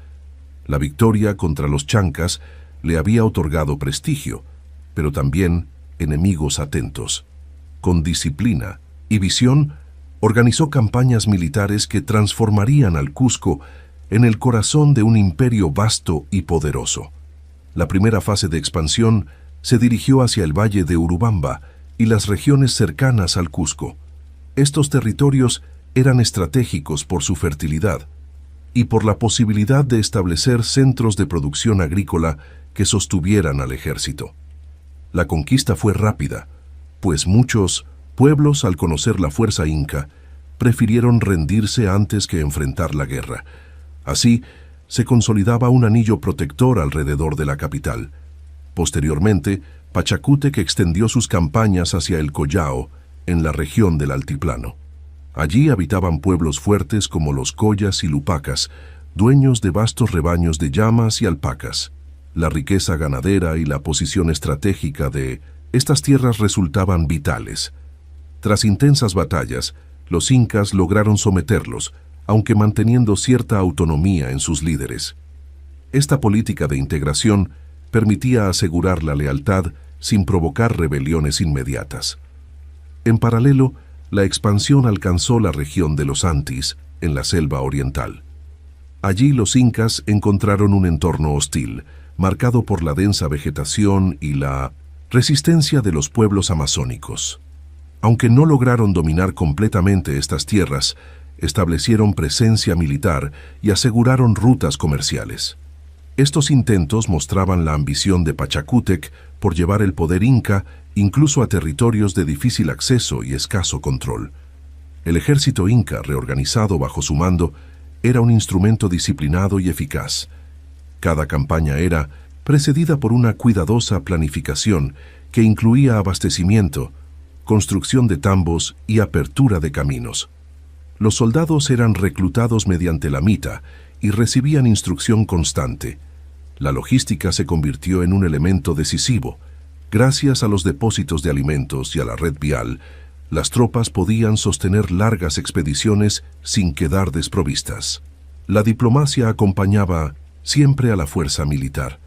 La victoria contra los chancas le había otorgado prestigio, pero también enemigos atentos. Con disciplina y visión, organizó campañas militares que transformarían al Cusco en el corazón de un imperio vasto y poderoso. La primera fase de expansión se dirigió hacia el valle de Urubamba y las regiones cercanas al Cusco. Estos territorios eran estratégicos por su fertilidad y por la posibilidad de establecer centros de producción agrícola que sostuvieran al ejército. La conquista fue rápida, pues muchos pueblos, al conocer la fuerza inca, prefirieron rendirse antes que enfrentar la guerra. Así, se consolidaba un anillo protector alrededor de la capital. Posteriormente, Pachacútec extendió sus campañas hacia el Collao, en la región del altiplano. Allí habitaban pueblos fuertes como los Collas y Lupacas, dueños de vastos rebaños de llamas y alpacas. La riqueza ganadera y la posición estratégica de estas tierras resultaban vitales. Tras intensas batallas, los incas lograron someterlos, aunque manteniendo cierta autonomía en sus líderes. Esta política de integración permitía asegurar la lealtad sin provocar rebeliones inmediatas. En paralelo, la expansión alcanzó la región de los Antis, en la selva oriental. Allí los incas encontraron un entorno hostil, marcado por la densa vegetación y la resistencia de los pueblos amazónicos. Aunque no lograron dominar completamente estas tierras, establecieron presencia militar y aseguraron rutas comerciales. Estos intentos mostraban la ambición de Pachacútec por llevar el poder inca incluso a territorios de difícil acceso y escaso control. El ejército inca, reorganizado bajo su mando, era un instrumento disciplinado y eficaz. Cada campaña era precedida por una cuidadosa planificación que incluía abastecimiento, construcción de tambos y apertura de caminos. Los soldados eran reclutados mediante la mita y recibían instrucción constante. La logística se convirtió en un elemento decisivo. Gracias a los depósitos de alimentos y a la red vial, las tropas podían sostener largas expediciones sin quedar desprovistas. La diplomacia acompañaba siempre a la fuerza militar.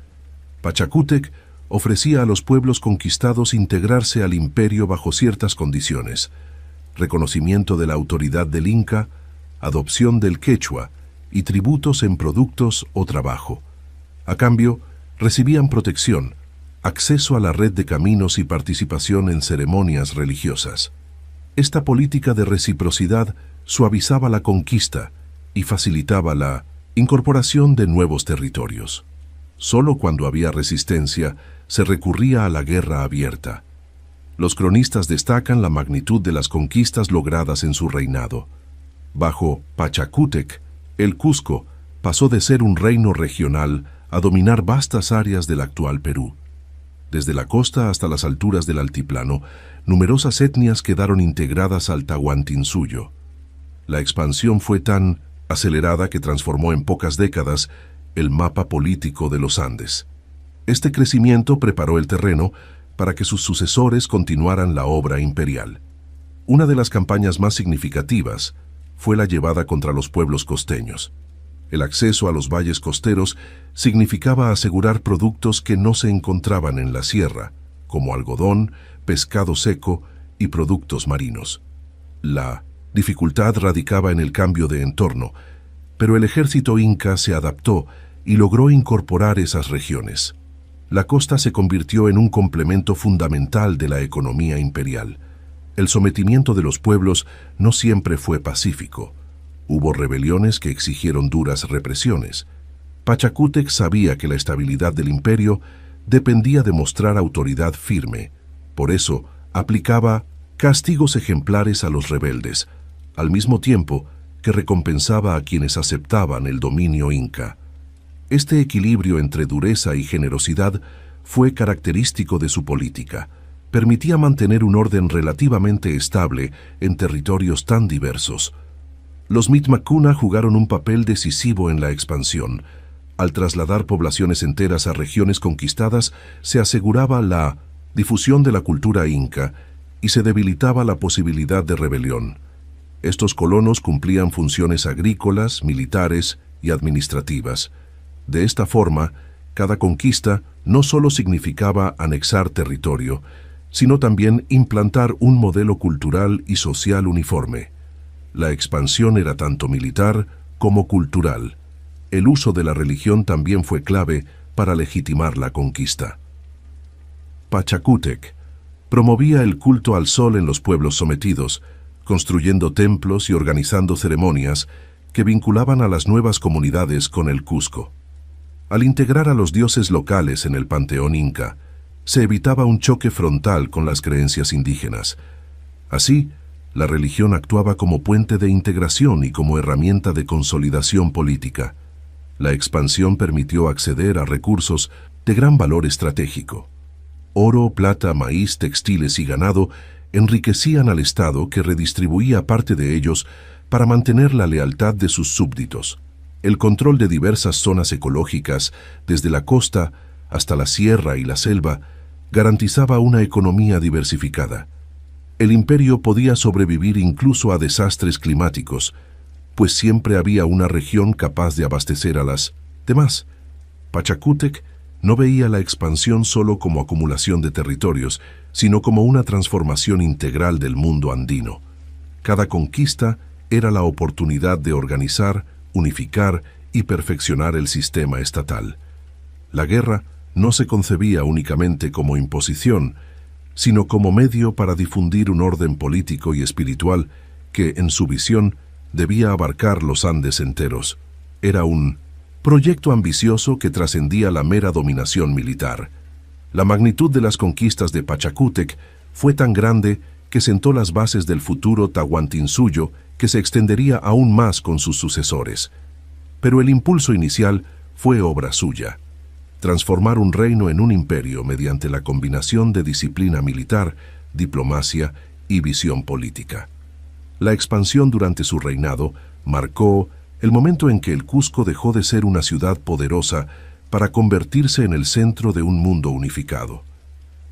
Pachacútec ofrecía a los pueblos conquistados integrarse al imperio bajo ciertas condiciones: reconocimiento de la autoridad del Inca, adopción del quechua y tributos en productos o trabajo. A cambio, recibían protección, acceso a la red de caminos y participación en ceremonias religiosas. Esta política de reciprocidad suavizaba la conquista y facilitaba la incorporación de nuevos territorios. Solo cuando había resistencia se recurría a la guerra abierta. Los cronistas destacan la magnitud de las conquistas logradas en su reinado. Bajo Pachacútec, el Cusco pasó de ser un reino regional a dominar vastas áreas del actual Perú. Desde la costa hasta las alturas del altiplano, numerosas etnias quedaron integradas al Tahuantinsuyo. La expansión fue tan acelerada que transformó en pocas décadas el mapa político de los Andes. Este crecimiento preparó el terreno para que sus sucesores continuaran la obra imperial. Una de las campañas más significativas fue la llevada contra los pueblos costeños. El acceso a los valles costeros significaba asegurar productos que no se encontraban en la sierra, como algodón, pescado seco y productos marinos. La dificultad radicaba en el cambio de entorno, pero el ejército inca se adaptó y logró incorporar esas regiones. La costa se convirtió en un complemento fundamental de la economía imperial. El sometimiento de los pueblos no siempre fue pacífico. Hubo rebeliones que exigieron duras represiones. Pachacútec sabía que la estabilidad del imperio dependía de mostrar autoridad firme. Por eso, aplicaba castigos ejemplares a los rebeldes, al mismo tiempo que recompensaba a quienes aceptaban el dominio inca. Este equilibrio entre dureza y generosidad fue característico de su política. Permitía mantener un orden relativamente estable en territorios tan diversos. Los Mitmacuna jugaron un papel decisivo en la expansión. Al trasladar poblaciones enteras a regiones conquistadas, se aseguraba la difusión de la cultura inca y se debilitaba la posibilidad de rebelión. Estos colonos cumplían funciones agrícolas, militares y administrativas. De esta forma, cada conquista no solo significaba anexar territorio, sino también implantar un modelo cultural y social uniforme. La expansión era tanto militar como cultural. El uso de la religión también fue clave para legitimar la conquista. Pachacútec promovía el culto al sol en los pueblos sometidos, construyendo templos y organizando ceremonias que vinculaban a las nuevas comunidades con el Cusco. Al integrar a los dioses locales en el panteón inca, se evitaba un choque frontal con las creencias indígenas. Así, la religión actuaba como puente de integración y como herramienta de consolidación política. La expansión permitió acceder a recursos de gran valor estratégico. Oro, plata, maíz, textiles y ganado enriquecían al Estado, que redistribuía parte de ellos para mantener la lealtad de sus súbditos. El control de diversas zonas ecológicas, desde la costa hasta la sierra y la selva, garantizaba una economía diversificada. El imperio podía sobrevivir incluso a desastres climáticos, pues siempre había una región capaz de abastecer a las demás. Pachacútec no veía la expansión solo como acumulación de territorios, sino como una transformación integral del mundo andino. Cada conquista era la oportunidad de organizar, unificar y perfeccionar el sistema estatal. La guerra no se concebía únicamente como imposición, sino como medio para difundir un orden político y espiritual que, en su visión, debía abarcar los Andes enteros. Era un proyecto ambicioso que trascendía la mera dominación militar. La magnitud de las conquistas de Pachacútec fue tan grande que sentó las bases del futuro Tahuantinsuyo, que se extendería aún más con sus sucesores. Pero el impulso inicial fue obra suya. transformar un reino en un imperio mediante la combinación de disciplina militar, diplomacia y visión política. La expansión durante su reinado marcó el momento en que el Cusco dejó de ser una ciudad poderosa para convertirse en el centro de un mundo unificado.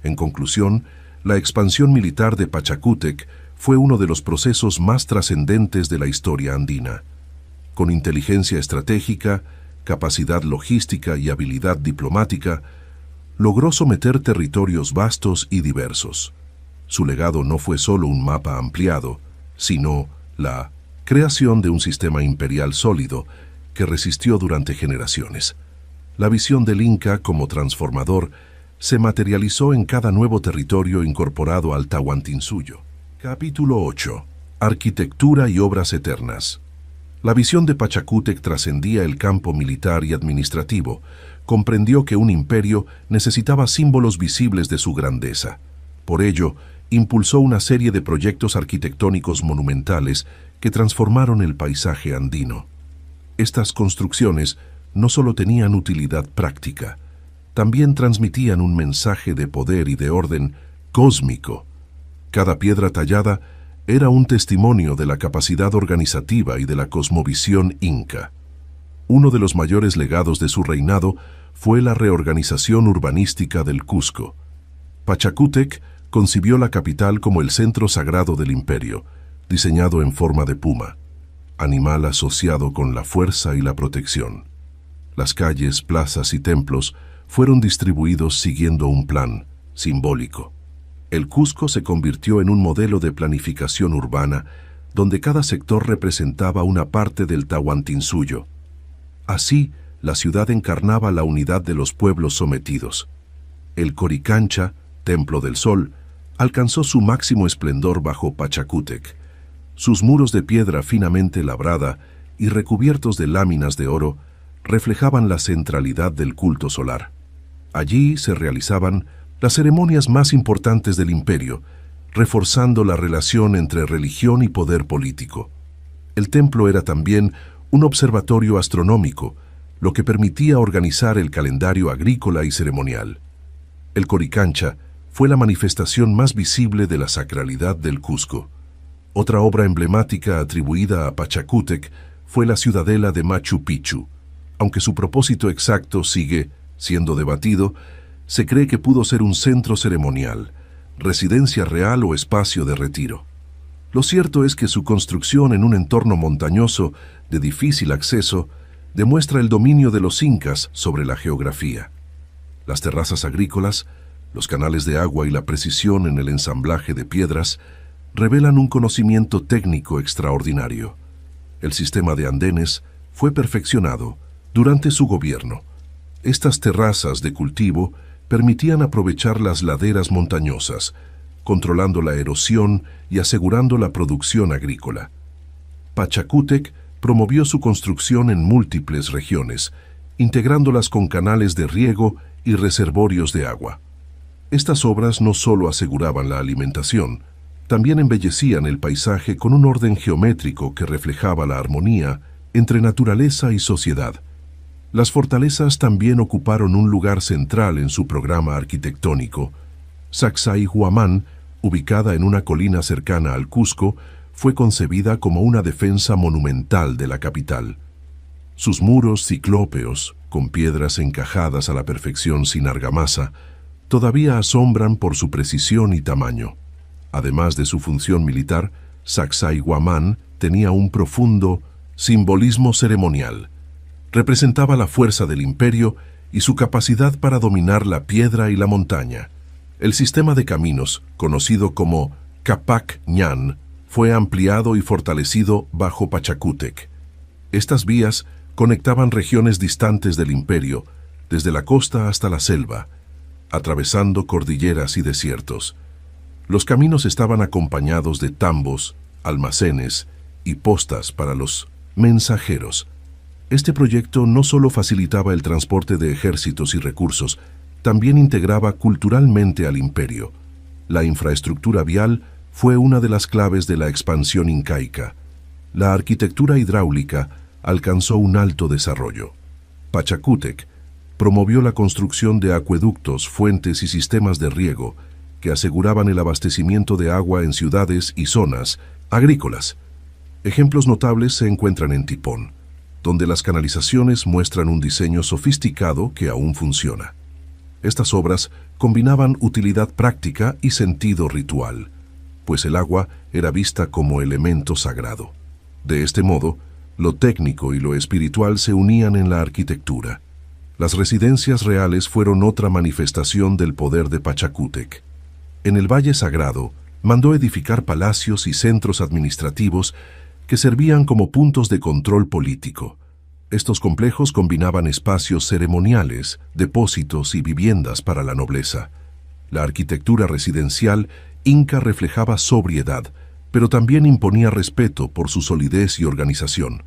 En conclusión, la expansión militar de Pachacútec fue uno de los procesos más trascendentes de la historia andina. Con inteligencia estratégica, capacidad logística y habilidad diplomática, logró someter territorios vastos y diversos. Su legado no fue solo un mapa ampliado, sino la creación de un sistema imperial sólido que resistió durante generaciones. La visión del Inca como transformador se materializó en cada nuevo territorio incorporado al Tahuantinsuyo. Capítulo 8. Arquitectura y obras eternas. La visión de Pachacútec trascendía el campo militar y administrativo. Comprendió que un imperio necesitaba símbolos visibles de su grandeza. Por ello, impulsó una serie de proyectos arquitectónicos monumentales que transformaron el paisaje andino. Estas construcciones no solo tenían utilidad práctica, también transmitían un mensaje de poder y de orden cósmico. Cada piedra tallada era un testimonio de la capacidad organizativa y de la cosmovisión inca. Uno de los mayores legados de su reinado fue la reorganización urbanística del Cusco. Pachacútec concibió la capital como el centro sagrado del imperio, diseñado en forma de puma, animal asociado con la fuerza y la protección. Las calles, plazas y templos fueron distribuidos siguiendo un plan simbólico. El Cusco se convirtió en un modelo de planificación urbana donde cada sector representaba una parte del Tahuantinsuyo. Así, la ciudad encarnaba la unidad de los pueblos sometidos. El Coricancha, Templo del Sol, alcanzó su máximo esplendor bajo Pachacútec. Sus muros de piedra finamente labrada y recubiertos de láminas de oro reflejaban la centralidad del culto solar. Allí se realizaban las ceremonias más importantes del imperio, reforzando la relación entre religión y poder político. El templo era también un observatorio astronómico, lo que permitía organizar el calendario agrícola y ceremonial. El Coricancha fue la manifestación más visible de la sacralidad del Cusco. Otra obra emblemática atribuida a Pachacútec fue la ciudadela de Machu Picchu. Aunque su propósito exacto sigue siendo debatido, se cree que pudo ser un centro ceremonial, residencia real o espacio de retiro. Lo cierto es que su construcción en un entorno montañoso de difícil acceso demuestra el dominio de los incas sobre la geografía. Las terrazas agrícolas, los canales de agua y la precisión en el ensamblaje de piedras revelan un conocimiento técnico extraordinario. El sistema de andenes fue perfeccionado durante su gobierno. Estas terrazas de cultivo permitían aprovechar las laderas montañosas, controlando la erosión y asegurando la producción agrícola. Pachacútec promovió su construcción en múltiples regiones, integrándolas con canales de riego y reservorios de agua. Estas obras no solo aseguraban la alimentación, también embellecían el paisaje con un orden geométrico que reflejaba la armonía entre naturaleza y sociedad. Las fortalezas también ocuparon un lugar central en su programa arquitectónico. Sacsayhuamán, ubicada en una colina cercana al Cusco, fue concebida como una defensa monumental de la capital. Sus muros ciclópeos, con piedras encajadas a la perfección sin argamasa, todavía asombran por su precisión y tamaño. Además de su función militar, Sacsayhuamán tenía un profundo simbolismo ceremonial. Representaba la fuerza del imperio y su capacidad para dominar la piedra y la montaña. El sistema de caminos, conocido como Capac Ñan, fue ampliado y fortalecido bajo Pachacútec. Estas vías conectaban regiones distantes del imperio, desde la costa hasta la selva, atravesando cordilleras y desiertos. Los caminos estaban acompañados de tambos, almacenes y postas para los mensajeros. Este proyecto no solo facilitaba el transporte de ejércitos y recursos, también integraba culturalmente al imperio. La infraestructura vial fue una de las claves de la expansión incaica. La arquitectura hidráulica alcanzó un alto desarrollo. Pachacútec promovió la construcción de acueductos, fuentes y sistemas de riego que aseguraban el abastecimiento de agua en ciudades y zonas agrícolas. Ejemplos notables se encuentran en Tipón, donde las canalizaciones muestran un diseño sofisticado que aún funciona. Estas obras combinaban utilidad práctica y sentido ritual, pues el agua era vista como elemento sagrado. De este modo, lo técnico y lo espiritual se unían en la arquitectura. Las residencias reales fueron otra manifestación del poder de Pachacútec. En el Valle Sagrado, mandó edificar palacios y centros administrativos que servían como puntos de control político. Estos complejos combinaban espacios ceremoniales, depósitos y viviendas para la nobleza. La arquitectura residencial inca reflejaba sobriedad, pero también imponía respeto por su solidez y organización.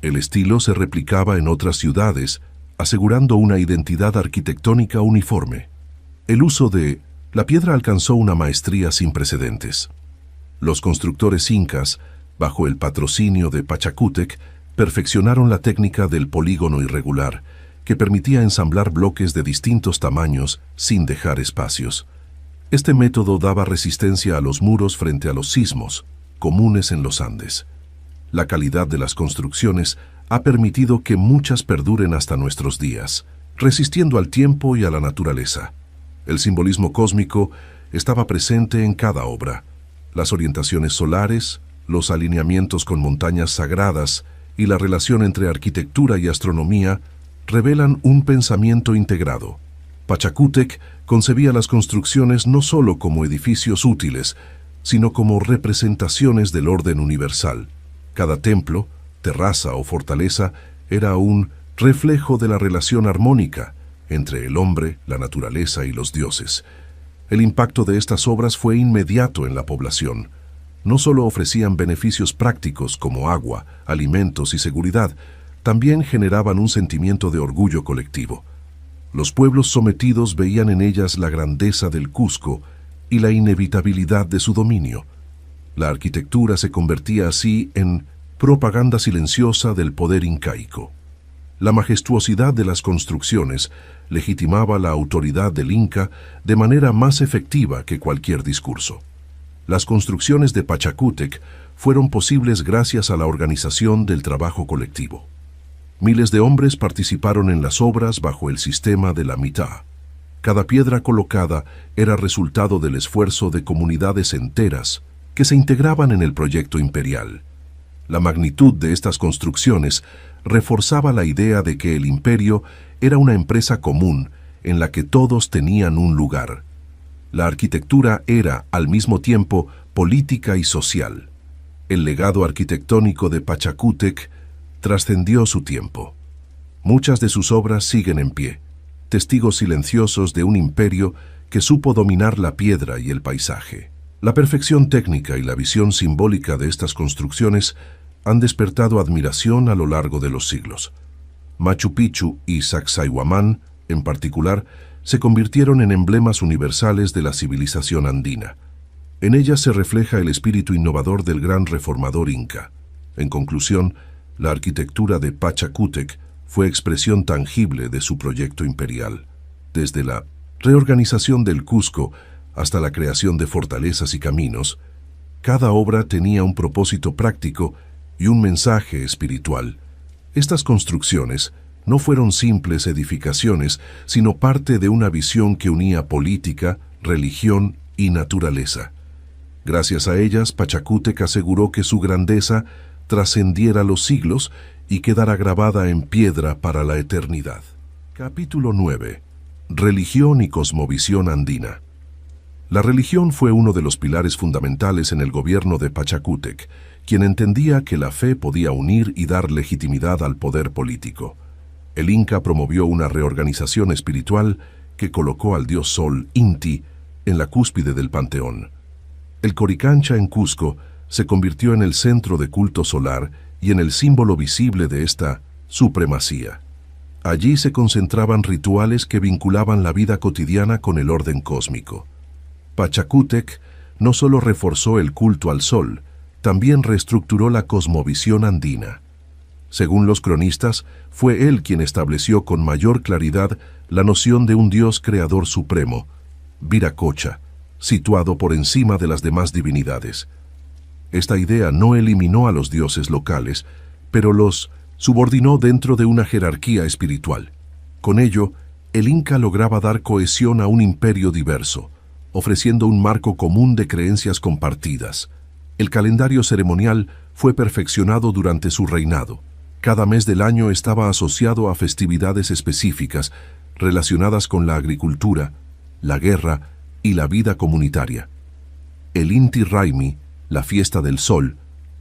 El estilo se replicaba en otras ciudades, asegurando una identidad arquitectónica uniforme. El uso de la piedra alcanzó una maestría sin precedentes. Los constructores incas, bajo el patrocinio de Pachacútec, perfeccionaron la técnica del polígono irregular, que permitía ensamblar bloques de distintos tamaños sin dejar espacios. Este método daba resistencia a los muros frente a los sismos, comunes en los Andes. La calidad de las construcciones ha permitido que muchas perduren hasta nuestros días, resistiendo al tiempo y a la naturaleza. El simbolismo cósmico estaba presente en cada obra. Las orientaciones solares, los alineamientos con montañas sagradas y la relación entre arquitectura y astronomía revelan un pensamiento integrado. Pachacútec concebía las construcciones no solo como edificios útiles, sino como representaciones del orden universal. Cada templo, terraza o fortaleza era un reflejo de la relación armónica entre el hombre, la naturaleza y los dioses. El impacto de estas obras fue inmediato en la población. No solo ofrecían beneficios prácticos como agua, alimentos y seguridad, también generaban un sentimiento de orgullo colectivo. Los pueblos sometidos veían en ellas la grandeza del Cusco y la inevitabilidad de su dominio. La arquitectura se convertía así en propaganda silenciosa del poder incaico. La majestuosidad de las construcciones legitimaba la autoridad del Inca de manera más efectiva que cualquier discurso. Las construcciones de Pachacútec fueron posibles gracias a la organización del trabajo colectivo. Miles de hombres participaron en las obras bajo el sistema de la mitad. Cada piedra colocada era resultado del esfuerzo de comunidades enteras que se integraban en el proyecto imperial. La magnitud de estas construcciones reforzaba la idea de que el imperio era una empresa común en la que todos tenían un lugar. La arquitectura era, al mismo tiempo, política y social. El legado arquitectónico de Pachacútec trascendió su tiempo. Muchas de sus obras siguen en pie, testigos silenciosos de un imperio que supo dominar la piedra y el paisaje. La perfección técnica y la visión simbólica de estas construcciones han despertado admiración a lo largo de los siglos. Machu Picchu y Sacsayhuamán, en particular, se convirtieron en emblemas universales de la civilización andina. En ellas se refleja el espíritu innovador del gran reformador inca. En conclusión, la arquitectura de Pachacútec fue expresión tangible de su proyecto imperial. Desde la reorganización del Cusco hasta la creación de fortalezas y caminos, cada obra tenía un propósito práctico y un mensaje espiritual. Estas construcciones no fueron simples edificaciones, sino parte de una visión que unía política, religión y naturaleza. Gracias a ellas, Pachacútec aseguró que su grandeza trascendiera los siglos y quedara grabada en piedra para la eternidad. Capítulo 9. Religión y cosmovisión andina. La religión fue uno de los pilares fundamentales en el gobierno de Pachacútec, quien entendía que la fe podía unir y dar legitimidad al poder político. El Inca promovió una reorganización espiritual que colocó al dios Sol, Inti, en la cúspide del panteón. El Coricancha en Cusco se convirtió en el centro de culto solar y en el símbolo visible de esta supremacía. Allí se concentraban rituales que vinculaban la vida cotidiana con el orden cósmico. Pachacútec no solo reforzó el culto al sol, también reestructuró la cosmovisión andina. Según los cronistas, fue él quien estableció con mayor claridad la noción de un Dios creador supremo, Viracocha, situado por encima de las demás divinidades. Esta idea no eliminó a los dioses locales, pero los subordinó dentro de una jerarquía espiritual. Con ello, el Inca lograba dar cohesión a un imperio diverso, ofreciendo un marco común de creencias compartidas. El calendario ceremonial fue perfeccionado durante su reinado. Cada mes del año estaba asociado a festividades específicas relacionadas con la agricultura, la guerra y la vida comunitaria. El Inti Raymi, la fiesta del sol,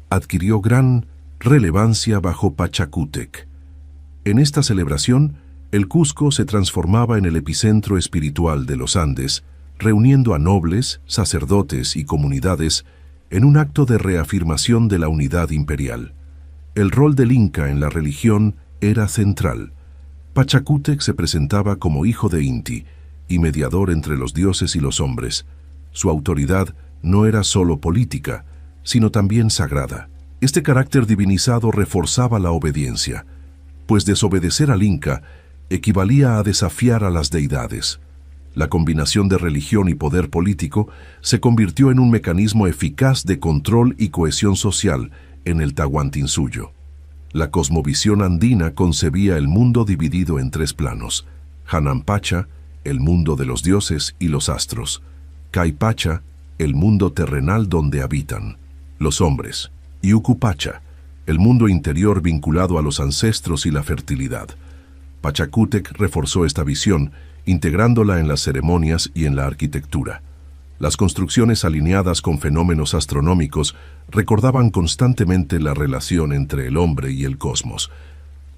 adquirió gran relevancia bajo Pachacútec. En esta celebración, el Cusco se transformaba en el epicentro espiritual de los Andes, reuniendo a nobles, sacerdotes y comunidades en un acto de reafirmación de la unidad imperial. El rol del Inca en la religión era central. Pachacútec se presentaba como hijo de Inti y mediador entre los dioses y los hombres. Su autoridad no era solo política, sino también sagrada. Este carácter divinizado reforzaba la obediencia, pues desobedecer al Inca equivalía a desafiar a las deidades. La combinación de religión y poder político se convirtió en un mecanismo eficaz de control y cohesión social en el Tahuantinsuyo. La cosmovisión andina concebía el mundo dividido en tres planos: Hanampacha, el mundo de los dioses y los astros; Caipacha, el mundo terrenal donde habitan los hombres; y Ucupacha, el mundo interior vinculado a los ancestros y la fertilidad. Pachacútec reforzó esta visión, integrándola en las ceremonias y en la arquitectura. Las construcciones alineadas con fenómenos astronómicos recordaban constantemente la relación entre el hombre y el cosmos.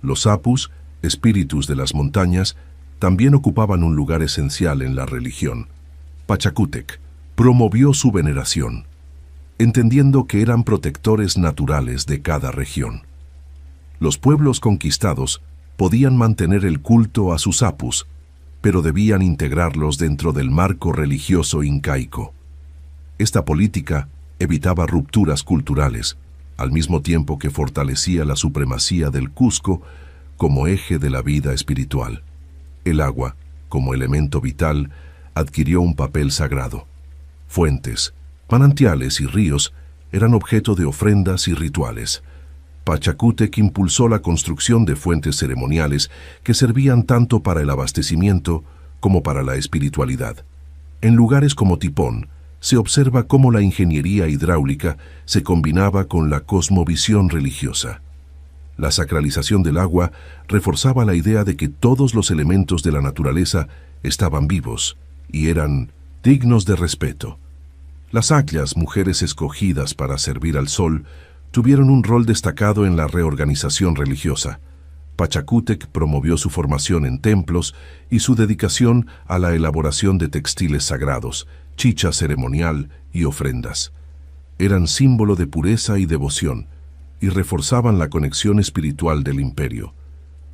Los apus, espíritus de las montañas, también ocupaban un lugar esencial en la religión. Pachacútec promovió su veneración, entendiendo que eran protectores naturales de cada región. Los pueblos conquistados podían mantener el culto a sus apus, pero debían integrarlos dentro del marco religioso incaico. Esta política evitaba rupturas culturales, al mismo tiempo que fortalecía la supremacía del Cusco como eje de la vida espiritual. El agua, como elemento vital, adquirió un papel sagrado. Fuentes, manantiales y ríos eran objeto de ofrendas y rituales. Pachacútec impulsó la construcción de fuentes ceremoniales que servían tanto para el abastecimiento como para la espiritualidad. En lugares como Tipón, se observa cómo la ingeniería hidráulica se combinaba con la cosmovisión religiosa. La sacralización del agua reforzaba la idea de que todos los elementos de la naturaleza estaban vivos y eran dignos de respeto. Las acllas, mujeres escogidas para servir al sol, tuvieron un rol destacado en la reorganización religiosa. Pachacútec promovió su formación en templos y su dedicación a la elaboración de textiles sagrados, chicha ceremonial y ofrendas. Eran símbolo de pureza y devoción, y reforzaban la conexión espiritual del imperio.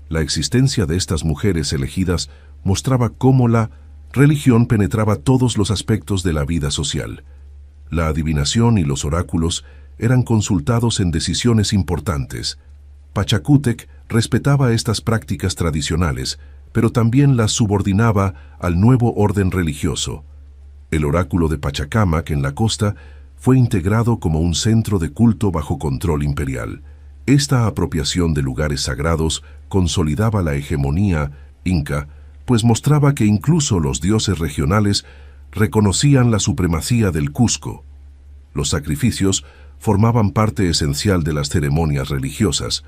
La existencia de estas mujeres elegidas mostraba cómo la religión penetraba todos los aspectos de la vida social. La adivinación y los oráculos eran consultados en decisiones importantes. Pachacútec respetaba estas prácticas tradicionales, pero también las subordinaba al nuevo orden religioso. El oráculo de Pachacamac en la costa fue integrado como un centro de culto bajo control imperial. Esta apropiación de lugares sagrados consolidaba la hegemonía inca, pues mostraba que incluso los dioses regionales reconocían la supremacía del Cusco. Los sacrificios formaban parte esencial de las ceremonias religiosas.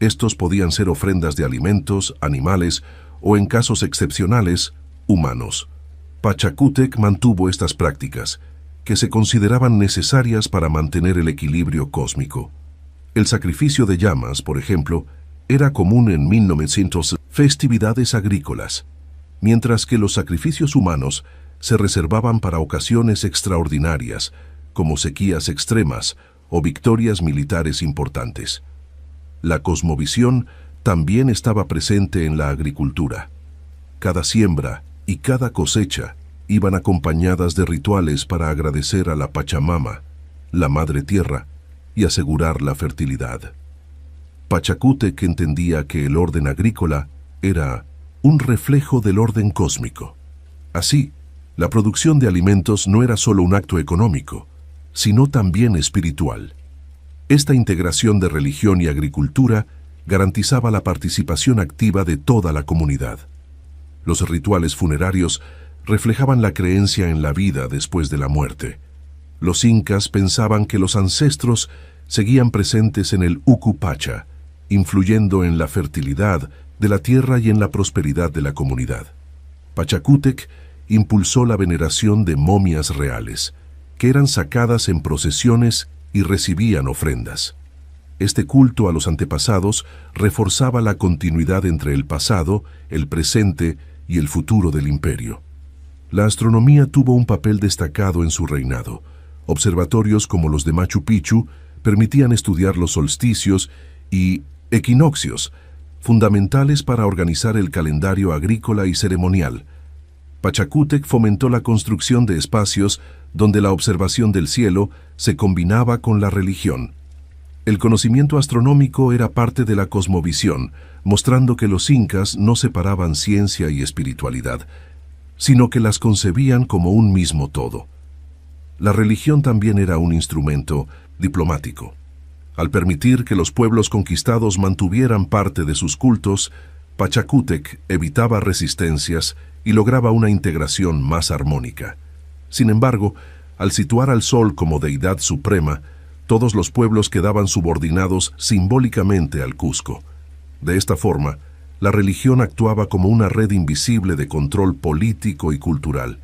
Estos podían ser ofrendas de alimentos, animales o, en casos excepcionales, humanos. Pachacútec mantuvo estas prácticas, que se consideraban necesarias para mantener el equilibrio cósmico. El sacrificio de llamas, por ejemplo, era común en 1900 festividades agrícolas, mientras que los sacrificios humanos se reservaban para ocasiones extraordinarias, como sequías extremas o victorias militares importantes. La cosmovisión también estaba presente en la agricultura. Cada siembra y cada cosecha iban acompañadas de rituales para agradecer a la Pachamama, la Madre Tierra, y asegurar la fertilidad. Pachacútec entendía que el orden agrícola era un reflejo del orden cósmico. Así, la producción de alimentos no era solo un acto económico, sino también espiritual. Esta integración de religión y agricultura garantizaba la participación activa de toda la comunidad. Los rituales funerarios reflejaban la creencia en la vida después de la muerte. Los incas pensaban que los ancestros seguían presentes en el Uku Pacha, influyendo en la fertilidad de la tierra y en la prosperidad de la comunidad. Pachacútec impulsó la veneración de momias reales, que eran sacadas en procesiones y recibían ofrendas. Este culto a los antepasados reforzaba la continuidad entre el pasado, el presente y el futuro del imperio. La astronomía tuvo un papel destacado en su reinado. Observatorios como los de Machu Picchu permitían estudiar los solsticios y equinoccios, fundamentales para organizar el calendario agrícola y ceremonial. Pachacútec fomentó la construcción de espacios donde la observación del cielo se combinaba con la religión. El conocimiento astronómico era parte de la cosmovisión, mostrando que los incas no separaban ciencia y espiritualidad, sino que las concebían como un mismo todo. La religión también era un instrumento diplomático. Al permitir que los pueblos conquistados mantuvieran parte de sus cultos, Pachacútec evitaba resistencias y lograba una integración más armónica. Sin embargo, al situar al sol como deidad suprema, todos los pueblos quedaban subordinados simbólicamente al Cusco. De esta forma, la religión actuaba como una red invisible de control político y cultural.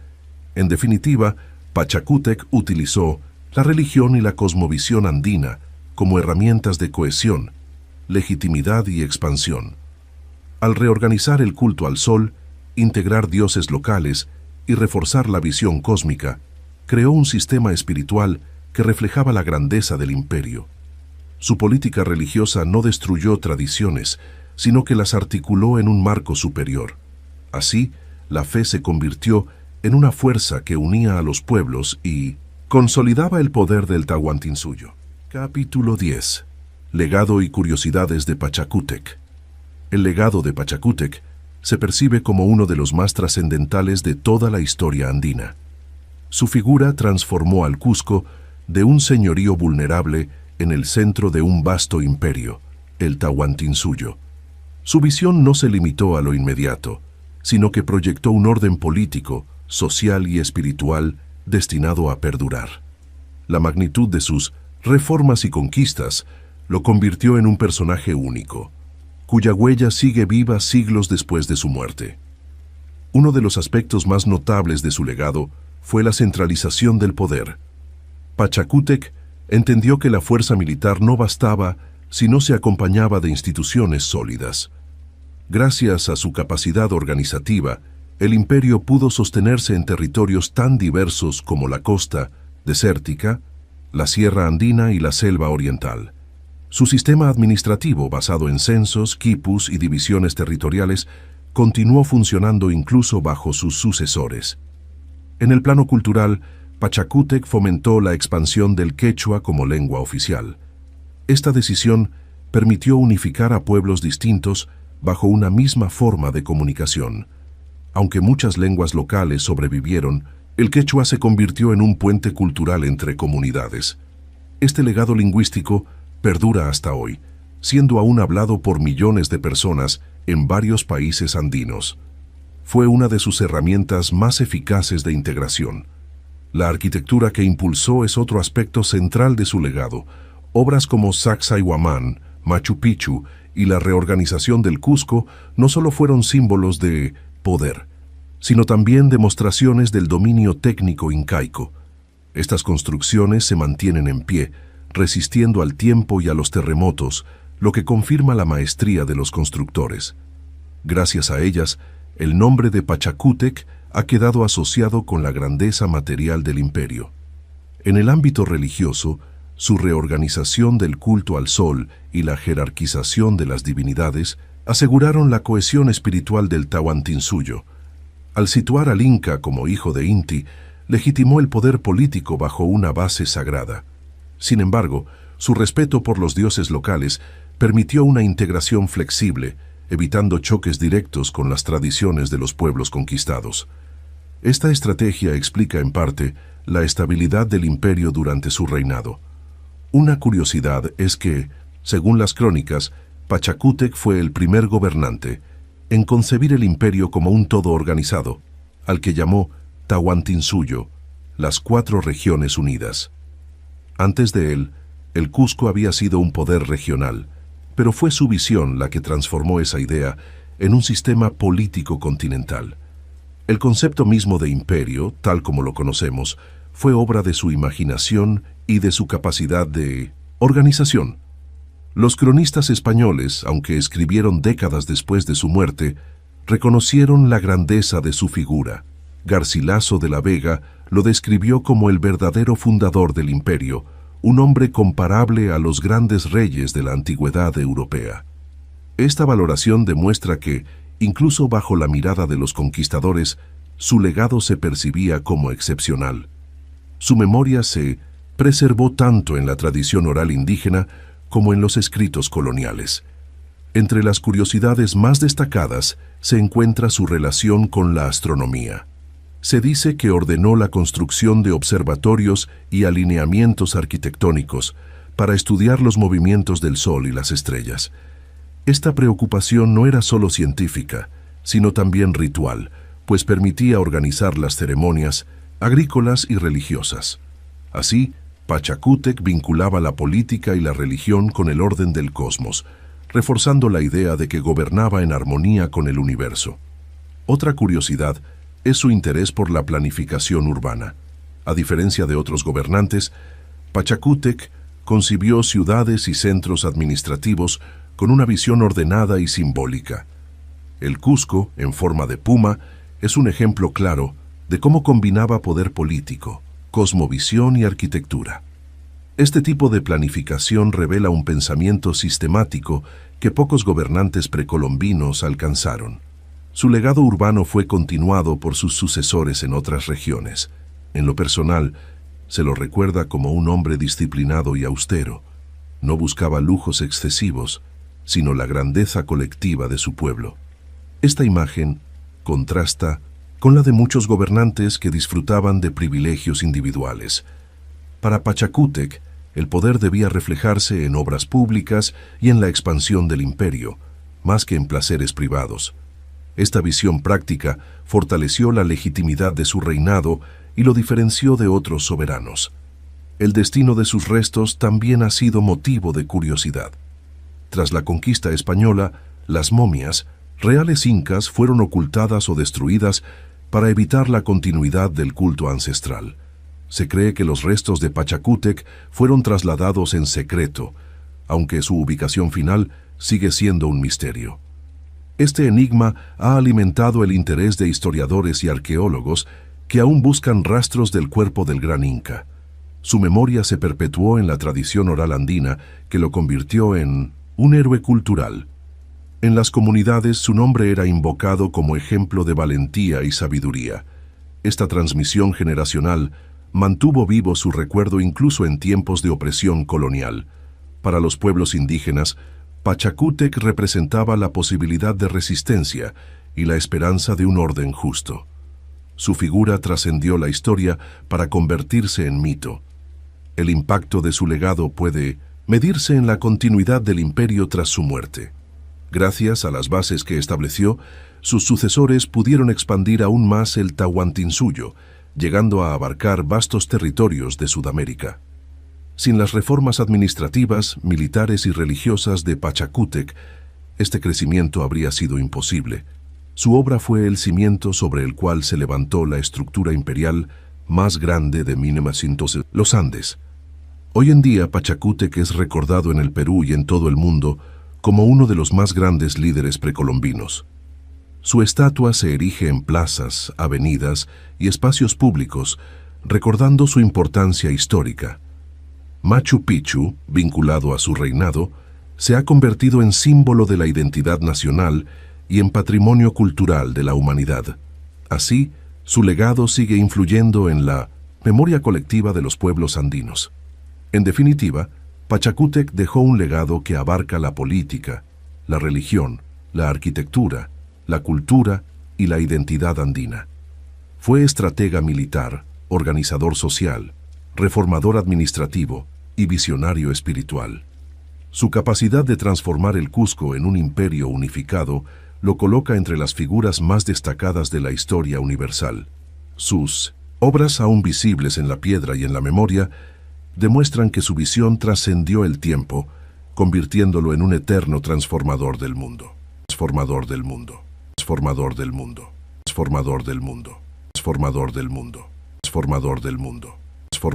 En definitiva, Pachacútec utilizó la religión y la cosmovisión andina como herramientas de cohesión, legitimidad y expansión. Al reorganizar el culto al sol, integrar dioses locales y reforzar la visión cósmica, creó un sistema espiritual que reflejaba la grandeza del imperio. Su política religiosa no destruyó tradiciones, sino que las articuló en un marco superior. Así, la fe se convirtió en una fuerza que unía a los pueblos y consolidaba el poder del Tahuantinsuyo. Capítulo 10. Legado y curiosidades de Pachacútec. El legado de Pachacútec se percibe como uno de los más trascendentales de toda la historia andina. Su figura transformó al Cusco de un señorío vulnerable en el centro de un vasto imperio, el Tahuantinsuyo. Su visión no se limitó a lo inmediato, sino que proyectó un orden político, social y espiritual destinado a perdurar. La magnitud de sus reformas y conquistas lo convirtió en un personaje único, cuya huella sigue viva siglos después de su muerte. Uno de los aspectos más notables de su legado fue la centralización del poder. Pachacútec entendió que la fuerza militar no bastaba si no se acompañaba de instituciones sólidas. Gracias a su capacidad organizativa, el imperio pudo sostenerse en territorios tan diversos como la costa desértica, la sierra andina y la selva oriental. Su sistema administrativo, basado en censos, quipus y divisiones territoriales, continuó funcionando incluso bajo sus sucesores. En el plano cultural, Pachacútec fomentó la expansión del quechua como lengua oficial. Esta decisión permitió unificar a pueblos distintos bajo una misma forma de comunicación. Aunque muchas lenguas locales sobrevivieron, el quechua se convirtió en un puente cultural entre comunidades. Este legado lingüístico perdura hasta hoy, siendo aún hablado por millones de personas en varios países andinos. Fue una de sus herramientas más eficaces de integración. La arquitectura que impulsó es otro aspecto central de su legado. Obras como Sacsayhuamán, Machu Picchu y la reorganización del Cusco no solo fueron símbolos de poder, sino también demostraciones del dominio técnico incaico. Estas construcciones se mantienen en pie, resistiendo al tiempo y a los terremotos, lo que confirma la maestría de los constructores. Gracias a ellas, el nombre de Pachacútec ha quedado asociado con la grandeza material del imperio. En el ámbito religioso, su reorganización del culto al sol y la jerarquización de las divinidades aseguraron la cohesión espiritual del Tahuantinsuyo. Al situar al Inca como hijo de Inti, legitimó el poder político bajo una base sagrada. Sin embargo, su respeto por los dioses locales permitió una integración flexible, evitando choques directos con las tradiciones de los pueblos conquistados. Esta estrategia explica en parte la estabilidad del imperio durante su reinado. Una curiosidad es que, según las crónicas, Pachacútec fue el primer gobernante en concebir el imperio como un todo organizado, al que llamó Tahuantinsuyo, las 4 regiones unidas. Antes de él, el Cusco había sido un poder regional, pero fue su visión la que transformó esa idea en un sistema político continental. El concepto mismo de imperio, tal como lo conocemos, fue obra de su imaginación y de su capacidad de organización. Los cronistas españoles, aunque escribieron décadas después de su muerte, reconocieron la grandeza de su figura. Garcilaso de la Vega lo describió como el verdadero fundador del imperio, un hombre comparable a los grandes reyes de la antigüedad europea. Esta valoración demuestra que, incluso bajo la mirada de los conquistadores, su legado se percibía como excepcional. Su memoria se preservó tanto en la tradición oral indígena como en los escritos coloniales. Entre las curiosidades más destacadas se encuentra su relación con la astronomía. Se dice que ordenó la construcción de observatorios y alineamientos arquitectónicos para estudiar los movimientos del Sol y las estrellas. Esta preocupación no era solo científica, sino también ritual, pues permitía organizar las ceremonias agrícolas y religiosas. Así, Pachacútec vinculaba la política y la religión con el orden del cosmos, reforzando la idea de que gobernaba en armonía con el universo. Otra curiosidad es su interés por la planificación urbana. A diferencia de otros gobernantes, Pachacútec concibió ciudades y centros administrativos con una visión ordenada y simbólica. El Cusco, en forma de puma, es un ejemplo claro de cómo combinaba poder político, cosmovisión y arquitectura. Este tipo de planificación revela un pensamiento sistemático que pocos gobernantes precolombinos alcanzaron. Su legado urbano fue continuado por sus sucesores en otras regiones. En lo personal, se lo recuerda como un hombre disciplinado y austero. No buscaba lujos excesivos, sino la grandeza colectiva de su pueblo. Esta imagen contrasta con la de muchos gobernantes que disfrutaban de privilegios individuales. Para Pachacútec, el poder debía reflejarse en obras públicas y en la expansión del imperio, más que en placeres privados. Esta visión práctica fortaleció la legitimidad de su reinado y lo diferenció de otros soberanos. El destino de sus restos también ha sido motivo de curiosidad. Tras la conquista española, las momias reales incas fueron ocultadas o destruidas para evitar la continuidad del culto ancestral. Se cree que los restos de Pachacútec fueron trasladados en secreto, aunque su ubicación final sigue siendo un misterio. Este enigma ha alimentado el interés de historiadores y arqueólogos que aún buscan rastros del cuerpo del gran inca. Su memoria se perpetuó en la tradición oral andina, que lo convirtió en un héroe cultural. En las comunidades su nombre era invocado como ejemplo de valentía y sabiduría. Esta transmisión generacional mantuvo vivo su recuerdo incluso en tiempos de opresión colonial. Para los pueblos indígenas, Pachacútec representaba la posibilidad de resistencia y la esperanza de un orden justo. Su figura trascendió la historia para convertirse en mito. El impacto de su legado puede medirse en la continuidad del imperio tras su muerte. Gracias a las bases que estableció, sus sucesores pudieron expandir aún más el Tahuantinsuyo, llegando a abarcar vastos territorios de Sudamérica. Sin las reformas administrativas, militares y religiosas de Pachacútec, este crecimiento habría sido imposible. Su obra fue el cimiento sobre el cual se levantó la estructura imperial más grande de 1900, los Andes. Hoy en día, Pachacútec es recordado en el Perú y en todo el mundo como uno de los más grandes líderes precolombinos. Su estatua se erige en plazas, avenidas y espacios públicos, recordando su importancia histórica. Machu Picchu, vinculado a su reinado, se ha convertido en símbolo de la identidad nacional y en patrimonio cultural de la humanidad. Así, su legado sigue influyendo en la memoria colectiva de los pueblos andinos. En definitiva, Pachacútec dejó un legado que abarca la política, la religión, la arquitectura, la cultura y la identidad andina. Fue estratega militar, organizador social, reformador administrativo y visionario espiritual. Su capacidad de transformar el Cusco en un imperio unificado lo coloca entre las figuras más destacadas de la historia universal. Sus obras, aún visibles en la piedra y en la memoria, demuestran que su visión trascendió el tiempo, convirtiéndolo en un eterno transformador del mundo. Transformador del mundo. Transformador del mundo. Transformador del mundo. Transformador del mundo. Transformador del mundo.